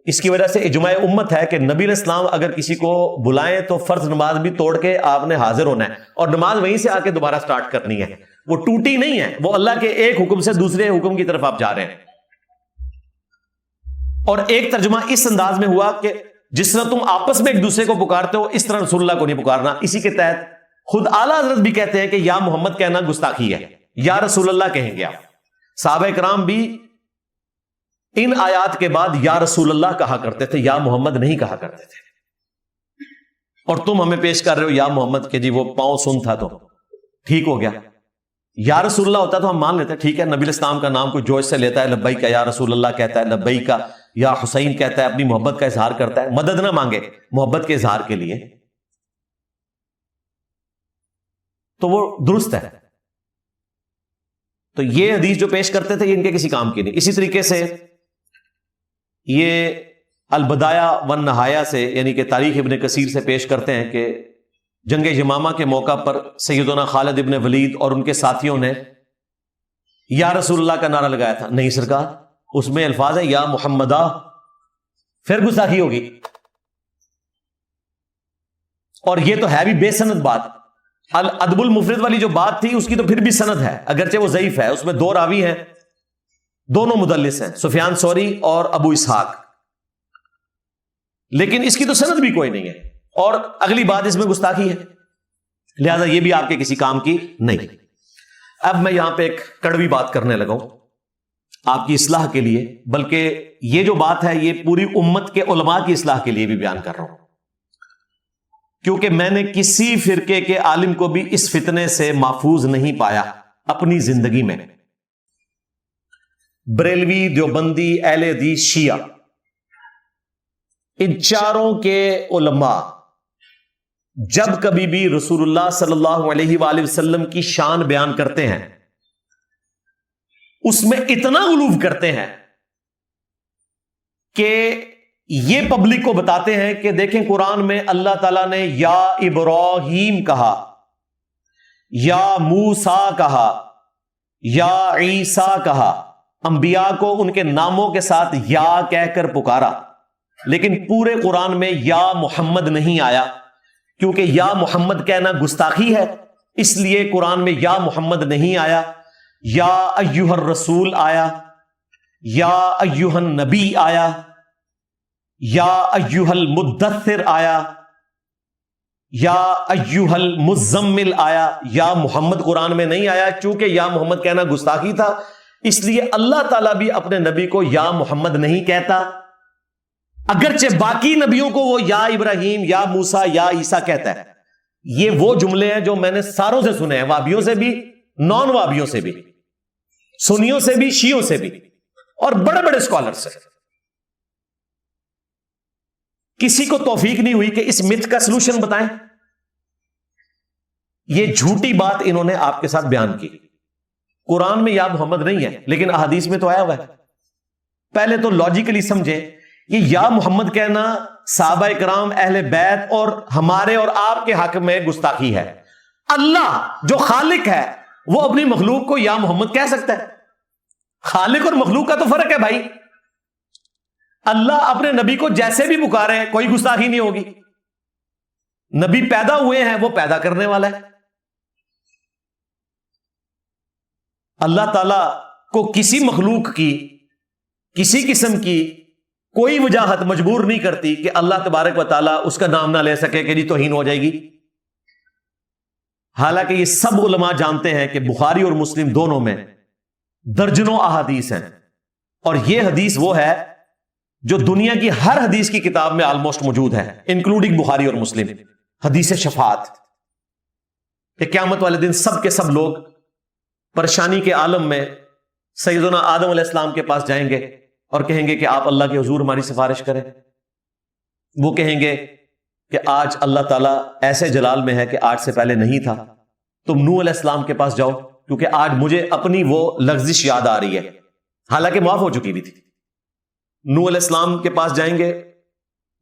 [SPEAKER 1] اس کی وجہ سے اجماع امت ہے کہ نبی علیہ السلام اگر کسی کو بلائیں تو فرض نماز بھی توڑ کے آپ نے حاضر ہونا ہے, اور نماز وہیں سے آ کے دوبارہ سٹارٹ کرنی ہے. وہ ٹوٹی نہیں ہے, وہ اللہ کے ایک حکم سے دوسرے حکم کی طرف آپ جا رہے ہیں. اور ایک ترجمہ اس انداز میں ہوا کہ جس طرح تم آپس میں ایک دوسرے کو پکارتے ہو اس طرح رسول اللہ کو نہیں پکارنا. اسی کے تحت خود اعلیٰ حضرت بھی کہتے ہیں کہ یا محمد کہنا گستاخی ہے, یا رسول اللہ کہیں گے آپ. صحابہ کرام بھی ان آیات کے بعد یا رسول اللہ کہا کرتے تھے, یا محمد نہیں کہا کرتے تھے. اور تم ہمیں پیش کر رہے ہو یا محمد کہ جی وہ پاؤں سن تھا تو ٹھیک ہو گیا. یا رسول اللہ ہوتا تو ہم مان لیتے, ٹھیک ہے نبی علیہ السلام کا نام کوئی جوش سے لیتا ہے, لبیک یا رسول اللہ کہتا ہے, لبیک یا حسین کہتا ہے, اپنی محبت کا اظہار کرتا ہے, مدد نہ مانگے محبت کے اظہار کے لیے, تو وہ درست ہے. تو یہ حدیث جو پیش کرتے تھے یہ ان کے کسی کام کی نہیں. اسی طریقے سے یہ البدایہ والنہایہ سے, یعنی کہ تاریخ ابن کثیر سے پیش کرتے ہیں کہ جنگ یمامہ کے موقع پر سیدنا خالد ابن ولید اور ان کے ساتھیوں نے یا رسول اللہ کا نعرہ لگایا تھا. نہیں سرکار, اس میں الفاظ ہے یا محمدہ, پھر گستاخی ہوگی. اور یہ تو ہے بھی بے سند بات. الادب المفرد والی جو بات تھی اس کی تو پھر بھی سند ہے, اگرچہ وہ ضعیف ہے. اس میں دو راوی ہیں, دونوں مدلس ہیں, سفیان ثوری اور ابو اسحاق, لیکن اس کی تو سند بھی کوئی نہیں ہے. اور اگلی بات اس میں گستاخی ہے, لہذا یہ بھی آپ کے کسی کام کی نہیں. اب میں یہاں پہ ایک کڑوی بات کرنے لگا ہوں آپ کی اصلاح کے لیے, بلکہ یہ جو بات ہے یہ پوری امت کے علماء کی اصلاح کے لیے بھی بیان کر رہا ہوں, کیونکہ میں نے کسی فرقے کے عالم کو بھی اس فتنے سے محفوظ نہیں پایا اپنی زندگی میں. بریلوی, دیوبندی, اہل حدیث, شیعہ, ان چاروں کے علماء جب کبھی بھی رسول اللہ صلی اللہ علیہ وآلہ وسلم کی شان بیان کرتے ہیں اس میں اتنا غلو کرتے ہیں کہ یہ پبلک کو بتاتے ہیں کہ دیکھیں قرآن میں اللہ تعالیٰ نے یا ابراہیم کہا, یا موسیٰ کہا, یا عیسیٰ کہا, انبیاء کو ان کے ناموں کے ساتھ یا کہہ کر پکارا, لیکن پورے قرآن میں یا محمد نہیں آیا, کیونکہ یا محمد کہنا گستاخی ہے, اس لیے قرآن میں یا محمد نہیں آیا. یا ایھا الرسول آیا, یا ایھا النبی آیا, یا ایھا المدثر آیا, یا ایھا المزمل آیا. یا محمد قرآن میں نہیں آیا, چونکہ یا محمد کہنا گستاخی تھا, اس لیے اللہ تعالیٰ بھی اپنے نبی کو یا محمد نہیں کہتا, اگرچہ باقی نبیوں کو وہ یا ابراہیم, یا موسیٰ, یا عیسیٰ کہتا ہے. یہ وہ جملے ہیں جو میں نے ساروں سے سنے ہیں, وابیوں سے بھی, نان وابیوں سے بھی, سنیوں سے بھی, شیعوں سے بھی, اور بڑے بڑے اسکالر سے. کسی کو توفیق نہیں ہوئی کہ اس مت کا سلوشن بتائیں. یہ جھوٹی بات انہوں نے آپ کے ساتھ بیان کی. قرآن میں یا محمد نہیں ہے, لیکن احادیث میں تو آیا ہوا ہے. پہلے تو لاجیکلی سمجھیں, یہ یا محمد کہنا صحابہ کرام, اہل بیت اور ہمارے اور آپ کے حق میں گستاخی ہے. اللہ جو خالق ہے وہ اپنی مخلوق کو یا محمد کہہ سکتا ہے. خالق اور مخلوق کا تو فرق ہے بھائی. اللہ اپنے نبی کو جیسے بھی پکارے کوئی گستاخی نہیں ہوگی. نبی پیدا ہوئے ہیں, وہ پیدا کرنے والا ہے. اللہ تعالی کو کسی مخلوق کی, کسی قسم کی کوئی وجاہت مجبور نہیں کرتی کہ اللہ تبارک و تعالیٰ اس کا نام نہ لے سکے کہ جی توہین ہو جائے گی. حالانکہ یہ سب علماء جانتے ہیں کہ بخاری اور مسلم دونوں میں درجنوں احادیث ہیں, اور یہ حدیث وہ ہے جو دنیا کی ہر حدیث کی کتاب میں آلموسٹ موجود ہے, انکلوڈنگ بخاری اور مسلم. حدیث شفاعت کہ قیامت والے دن سب کے سب لوگ پریشانی کے عالم میں سیدنا آدم علیہ السلام کے پاس جائیں گے اور کہیں گے کہ آپ اللہ کے حضور ہماری سفارش کریں. وہ کہیں گے کہ آج اللہ تعالیٰ ایسے جلال میں ہے کہ آج سے پہلے نہیں تھا, تم نوح علیہ السلام کے پاس جاؤ کیونکہ آج مجھے اپنی وہ لغزش یاد آ رہی ہے, حالانکہ معاف ہو چکی بھی تھی. نوح علیہ السلام کے پاس جائیں گے,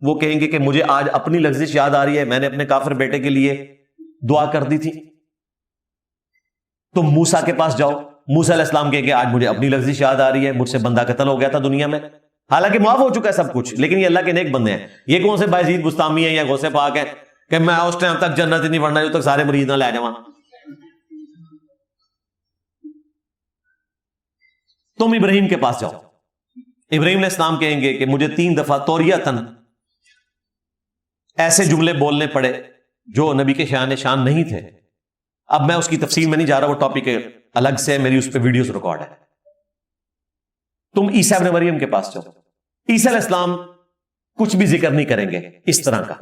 [SPEAKER 1] وہ کہیں گے کہ مجھے آج اپنی لغزش یاد آ رہی ہے, میں نے اپنے کافر بیٹے کے لیے دعا کر دی تھی. تم موسیٰ کے پاس جاؤ، موسیٰ علیہ السلام کہ آج مجھے اپنی لفظ یاد آ رہی ہے، مجھ سے بندہ قتل ہو گیا تھا دنیا میں، حالانکہ معاف ہو چکا ہے سب کچھ، لیکن یہ اللہ کے نیک بندے ہیں. یہ کون سے بایزید بستامی ہیں یا غوث پاک ہیں کہ میں اس ٹائم تک جنت نہیں پڑھنا جو تک سارے مریض نہ لے جاؤں. تم ابراہیم کے پاس جاؤ، ابراہیم علیہ السلام کہیں گے کہ مجھے 3 دفعہ توریتاً ایسے جملے بولنے پڑے جو نبی کے شان نہیں تھے. اب میں اس کی تفصیل میں نہیں جا رہا، وہ ٹاپک الگ سے، میری اس پہ ویڈیوز ریکارڈ ہے. تم عیسیٰ ابن مریم کے پاس جاؤ، عیسیٰ علیہ السلام کچھ بھی ذکر نہیں کریں گے اس طرح کا.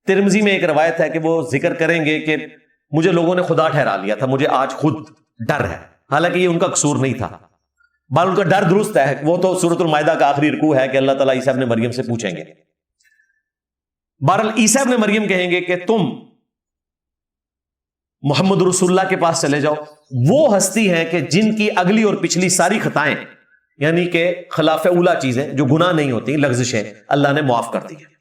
[SPEAKER 1] ترمذی میں ایک روایت ہے کہ وہ ذکر کریں گے کہ مجھے لوگوں نے خدا ٹھہرا لیا تھا، مجھے آج خود ڈر ہے. حالانکہ یہ ان کا قصور نہیں تھا، بال ان کا ڈر درست ہے. وہ تو سورۃ المائدہ کا آخری رکوع ہے کہ اللہ تعالیٰ عیسیٰ ابن مریم سے پوچھیں گے. بہرحال عیسیٰ ابن مریم کہیں گے کہ تم محمد رسول اللہ کے پاس چلے جاؤ، وہ ہستی ہیں کہ جن کی اگلی اور پچھلی ساری خطائیں، یعنی کہ خلاف اولا چیزیں جو گناہ نہیں ہوتی، لغزشیں، اللہ نے معاف کر دی ہیں.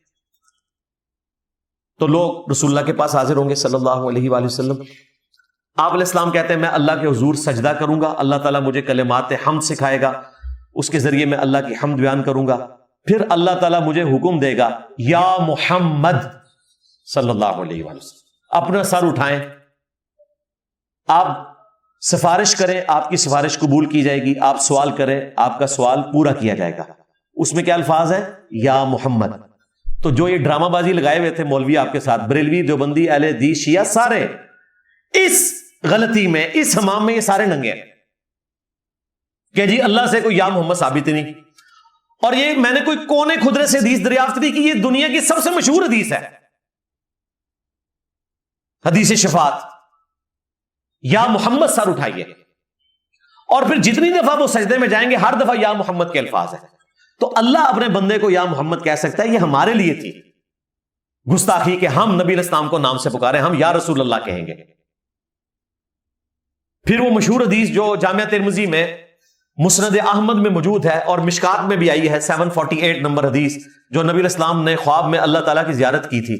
[SPEAKER 1] تو لوگ رسول اللہ کے پاس حاضر ہوں گے صلی اللہ علیہ وآلہ وسلم. آپ علیہ السلام کہتے ہیں میں اللہ کے حضور سجدہ کروں گا، اللہ تعالیٰ مجھے کلمات حمد سکھائے گا، اس کے ذریعے میں اللہ کی حمد بیان کروں گا. پھر اللہ تعالیٰ مجھے حکم دے گا یا محمد صلی اللہ علیہ وآلہ وسلم، اپنا سر اٹھائیں، آپ سفارش کریں، آپ کی سفارش قبول کی جائے گی، آپ سوال کریں، آپ کا سوال پورا کیا جائے گا. اس میں کیا الفاظ ہیں؟ یا محمد. تو جو یہ ڈرامہ بازی لگائے ہوئے تھے مولوی آپ کے ساتھ، بریلوی، دیوبندی، اہل حدیث، شیعہ، سارے اس غلطی میں، اس حمام میں یہ سارے ننگے ہیں کہ جی اللہ سے کوئی یا محمد ثابت نہیں. اور یہ میں نے کوئی کونے خدرے سے حدیث دریافت نہیں کی، یہ دنیا کی سب سے مشہور حدیث ہے، حدیث شفاعت، یا محمد سر اٹھائیے. اور پھر جتنی دفعہ وہ سجدے میں جائیں گے ہر دفعہ یا محمد کے الفاظ ہیں. تو اللہ اپنے بندے کو یا محمد کہہ سکتا ہے. یہ ہمارے لیے تھی گستاخی کہ ہم نبی علیہ السلام کو نام سے پکارے، ہم یا رسول اللہ کہیں گے. پھر وہ مشہور حدیث جو جامعہ ترمذی میں، مسند احمد میں موجود ہے اور مشکات میں بھی آئی ہے، 748 نمبر حدیث، جو نبی علیہ السلام نے خواب میں اللہ تعالیٰ کی زیارت کی تھی،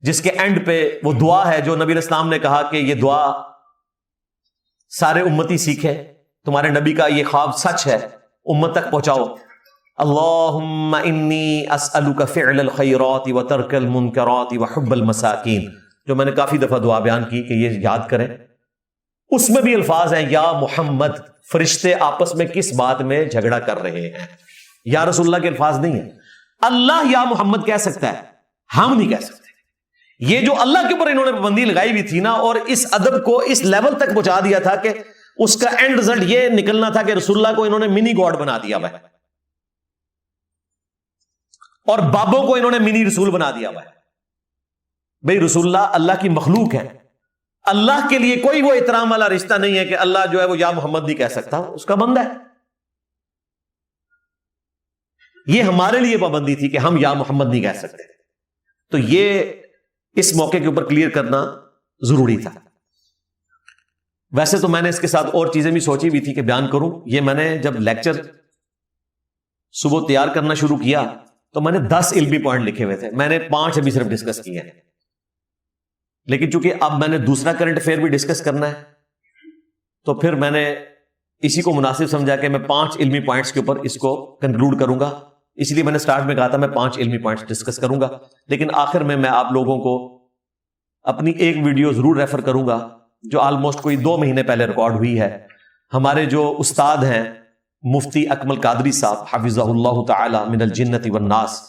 [SPEAKER 1] جس کے اینڈ پہ وہ دعا ہے جو نبی علیہ السلام نے کہا کہ یہ دعا سارے امتی سیکھیں، تمہارے نبی کا یہ خواب سچ ہے، امت تک پہنچاؤ. اللہم انی اسألک فعل الخیرات وترک المنکرات وحب المساکین، جو میں نے کافی دفعہ دعا بیان کی کہ یہ یاد کریں. اس میں بھی الفاظ ہیں یا محمد. فرشتے آپس میں کس بات میں جھگڑا کر رہے ہیں؟ یا رسول اللہ کے الفاظ نہیں ہیں. اللہ یا محمد کہہ سکتا ہے، ہم نہیں کہہ سکتے. یہ جو اللہ کے اوپر انہوں نے پابندی لگائی ہوئی تھی نا، اور اس ادب کو اس لیول تک پہنچا دیا تھا کہ اس کا اینڈ رزلٹ یہ نکلنا تھا کہ رسول اللہ کو انہوں نے منی گاڈ بنا دیا ہوا ہے، اور بابوں کو انہوں نے منی رسول بنا دیا ہوا ہے. بھئی رسول اللہ اللہ کی مخلوق ہے، اللہ کے لیے کوئی وہ احترام والا رشتہ نہیں ہے کہ اللہ جو ہے وہ یا محمد نہیں کہہ سکتا، اس کا بندہ ہے. یہ ہمارے لیے پابندی تھی کہ ہم یا محمد نہیں کہہ سکتے. تو یہ اس موقع کے اوپر کلیئر کرنا ضروری تھا. ویسے تو میں نے اس کے ساتھ اور چیزیں بھی سوچی بھی تھی کہ بیان کروں. یہ میں نے جب لیکچر صبح تیار کرنا شروع کیا تو میں نے 10 علمی پوائنٹ لکھے ہوئے تھے، میں نے 5 ابھی صرف ڈسکس کیے ہیں. لیکن چونکہ اب میں نے دوسرا کرنٹ افیئر بھی ڈسکس کرنا ہے تو پھر میں نے اسی کو مناسب سمجھا کہ میں 5 علمی پوائنٹس کے اوپر اس کو کنکلوڈ کروں گا. اس لیے میں نے سٹارٹ میں کہا تھا میں 5 علمی پوائنٹس ڈسکس کروں گا، لیکن آخر میں آپ لوگوں کو اپنی ایک ویڈیو ضرور ریفر کروں گا جو آلموسٹ کوئی 2 مہینے پہلے ریکارڈ ہوئی ہے. ہمارے جو استاد ہیں مفتی اکمل قادری صاحب حفظہ اللہ تعالی من الجنت والناس،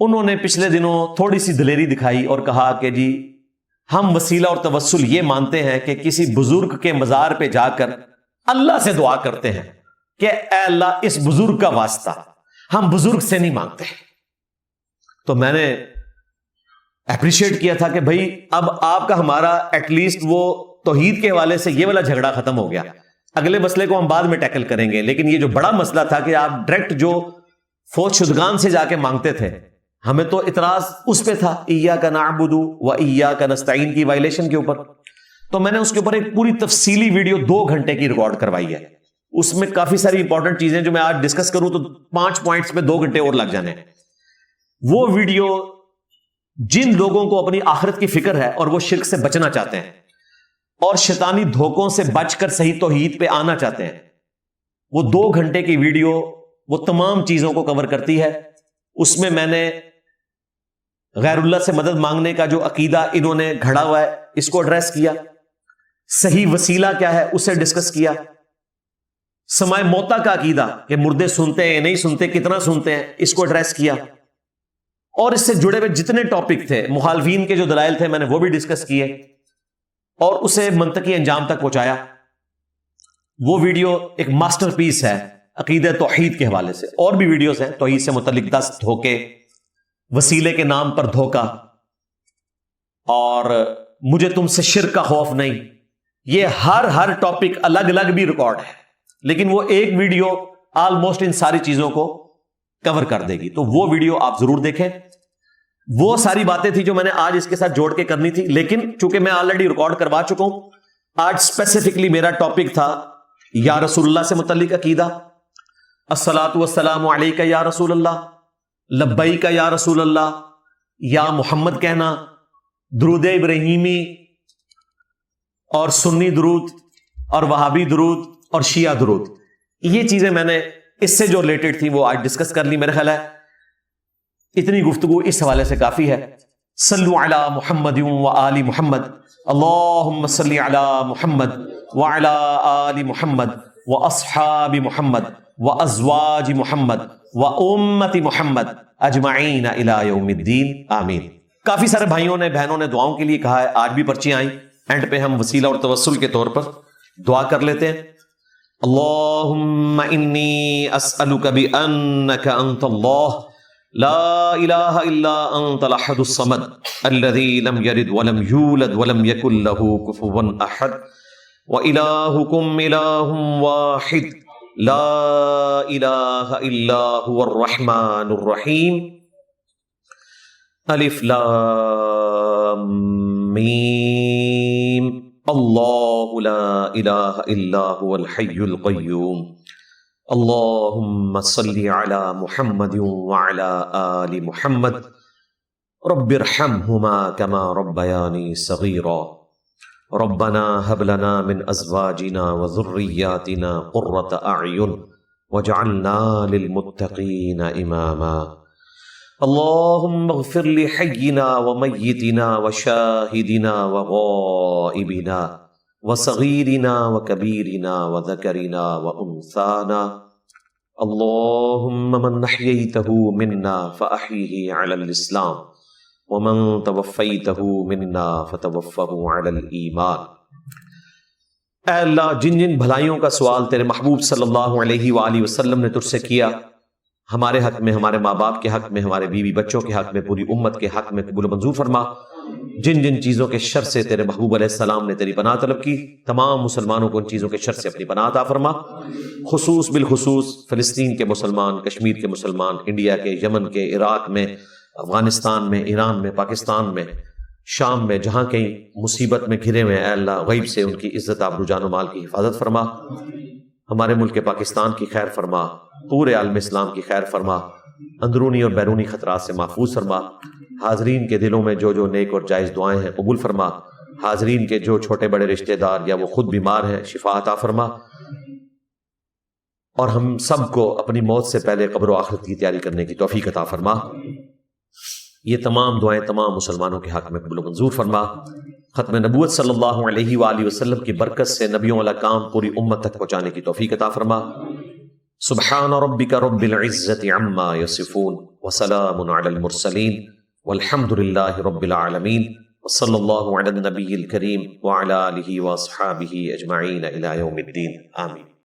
[SPEAKER 1] انہوں نے پچھلے دنوں تھوڑی سی دلیری دکھائی اور کہا کہ جی ہم وسیلہ اور توسل یہ مانتے ہیں کہ کسی بزرگ کے مزار پہ جا کر اللہ سے دعا کرتے ہیں کہ اے اللہ اس بزرگ کا واسطہ، ہم بزرگ سے نہیں مانگتے. تو میں نے اپریشیٹ کیا تھا کہ بھائی اب آپ کا ہمارا ایٹ لیسٹ وہ توحید کے حوالے سے یہ والا جھگڑا ختم ہو گیا. اگلے مسئلے کو ہم بعد میں ٹیکل کریں گے، لیکن یہ جو بڑا مسئلہ تھا کہ آپ ڈائریکٹ جو فوج شدگان سے جا کے مانگتے تھے، ہمیں تو اعتراض اس پہ تھا ایاک نعبد و ایاک نستعین کی وائلیشن کے اوپر. تو میں نے اس کے اوپر ایک پوری تفصیلی ویڈیو 2 گھنٹے کی ریکارڈ کروائی ہے. اس میں کافی ساری امپورٹنٹ چیزیں جو میں آج ڈسکس کروں تو 5 پوائنٹس میں 2 گھنٹے اور لگ جانے ہیں. وہ ویڈیو جن لوگوں کو اپنی آخرت کی فکر ہے اور وہ شرک سے بچنا چاہتے ہیں، اور شیطانی دھوکوں سے بچ کر صحیح توحید پہ آنا چاہتے ہیں، وہ 2 گھنٹے کی ویڈیو وہ تمام چیزوں کو کور کرتی ہے. اس میں میں نے غیر اللہ سے مدد مانگنے کا جو عقیدہ انہوں نے گھڑا ہوا ہے اس کو ایڈریس کیا، صحیح وسیلہ کیا ہے اسے ڈسکس کیا، سمائے موتا کا عقیدہ کہ مردے سنتے ہیں نہیں سنتے، کتنا سنتے ہیں، اس کو ایڈریس کیا، اور اس سے جڑے ہوئے جتنے ٹاپک تھے، مخالفین کے جو دلائل تھے میں نے وہ بھی ڈسکس کیے اور اسے منطقی انجام تک پہنچایا. وہ ویڈیو ایک ماسٹر پیس ہے عقیدہ توحید کے حوالے سے. اور بھی ویڈیوز ہیں توحید سے متعلق 10 دھوکے، وسیلے کے نام پر دھوکا، اور مجھے تم سے شرک کا خوف نہیں. یہ ہر ٹاپک الگ الگ بھی ریکارڈ ہے، لیکن وہ ایک ویڈیو آلموسٹ ان ساری چیزوں کو کور کر دے گی. تو وہ ویڈیو آپ ضرور دیکھیں. وہ ساری باتیں تھی جو میں نے آج اس کے ساتھ جوڑ کے کرنی تھی، لیکن چونکہ میں آلریڈی ریکارڈ کروا چکا ہوں، آج اسپیسیفکلی میرا ٹاپک تھا یا رسول اللہ سے متعلق عقیدہ. الصلاۃ والسلام علیک یا رسول اللہ، لبیک یا رسول اللہ، یا محمد کہنا، درود ابراہیمی اور سنی درود اور وہابی درود اور شیعہ درود. یہ چیزیں میں نے اس سے جو ریلیٹڈ تھی وہ آج ڈسکس کر لی. میرا خیال ہے اتنی گفتگو اس حوالے سے کافی ہے. صلو علی محمد و آل محمد، اللہم صلی علی محمد وعلی آل محمد و اصحاب محمد و ازواج محمد و امت محمد اجمعین الی یوم الدین آمین. کافی سارے بھائیوں نے بہنوں نے دعاؤں کے لیے کہا ہے، آج بھی پرچیاں آئیں. اینڈ پہ ہم وسیلہ اور توسل کے طور پر دعا کر لیتے ہیں. اللہم انی اسألک بانک انت اللہ لا الہ الا انت الاحد الصمد الذی لم یلد ولم یولد ولم یکن له کفوا احد وإلہکم الہ واحد لا الہ الا هو الرحمن الرحیم. الف لام میم. اللہ لا الہ الا هو الحی القیوم. اللہم صلی علی محمد وعلی آل محمد رب ارحمہما کما ربیانی صغیرا. ربنا هب لنا من ازواجنا وذریاتنا قرة اعین واجعلنا للمتقین اماما. اللهم اغفر لحينا وميتنا وشاهدنا وغائبنا وصغيرنا وكبيرنا وذكرنا وأنثانا. اللهم من أحييته منا فأحيه على الإسلام ومن توفيته منا فتوفه على الإيمان. اے اللہ، جن جن بھلائیوں کا سوال تیرے محبوب صلی اللہ علیہ وآلہ وسلم نے تجھ سے کیا، ہمارے حق میں، ہمارے ماں باپ کے حق میں، ہمارے بیوی بچوں کے حق میں، پوری امت کے حق میں قبول و منظور فرما. جن جن چیزوں کے شر سے تیرے محبوب علیہ السلام نے تیری پناہ طلب کی، تمام مسلمانوں کو ان چیزوں کے شر سے اپنی پناہ عطا فرما. خصوص بالخصوص فلسطین کے مسلمان، کشمیر کے مسلمان، انڈیا کے، یمن کے، عراق میں، افغانستان میں، ایران میں، پاکستان میں، شام میں، جہاں کہیں مصیبت میں گھرے ہوئے ہیں، اے اللہ غیب سے ان کی عزت آبرو جان و مال کی حفاظت فرما. ہمارے ملک پاکستان کی خیر فرما، پورے عالم اسلام کی خیر فرما، اندرونی اور بیرونی خطرات سے محفوظ فرما. حاضرین کے دلوں میں جو جو نیک اور جائز دعائیں ہیں قبول فرما. حاضرین کے جو چھوٹے بڑے رشتہ دار یا وہ خود بیمار ہیں شفا عطا فرما. اور ہم سب کو اپنی موت سے پہلے قبر و آخرت کی تیاری کرنے کی توفیق عطا فرما. یہ تمام دعائیں تمام مسلمانوں کے حق میں قبول و منظور فرما. ختم نبوت صلی اللہ علیہ وآلہ وسلم کی برکت سے نبیوں والا کام پوری امت تک پہنچانے کی توفیق عطا فرما. سبحان ربک رب العزت عما یصفون وسلام علی المرسلین والحمد للہ رب العالمین وصلی اللہ علی النبی الکریم وعلی آلہ واصحابہ اجمعین الی یوم الدین آمین.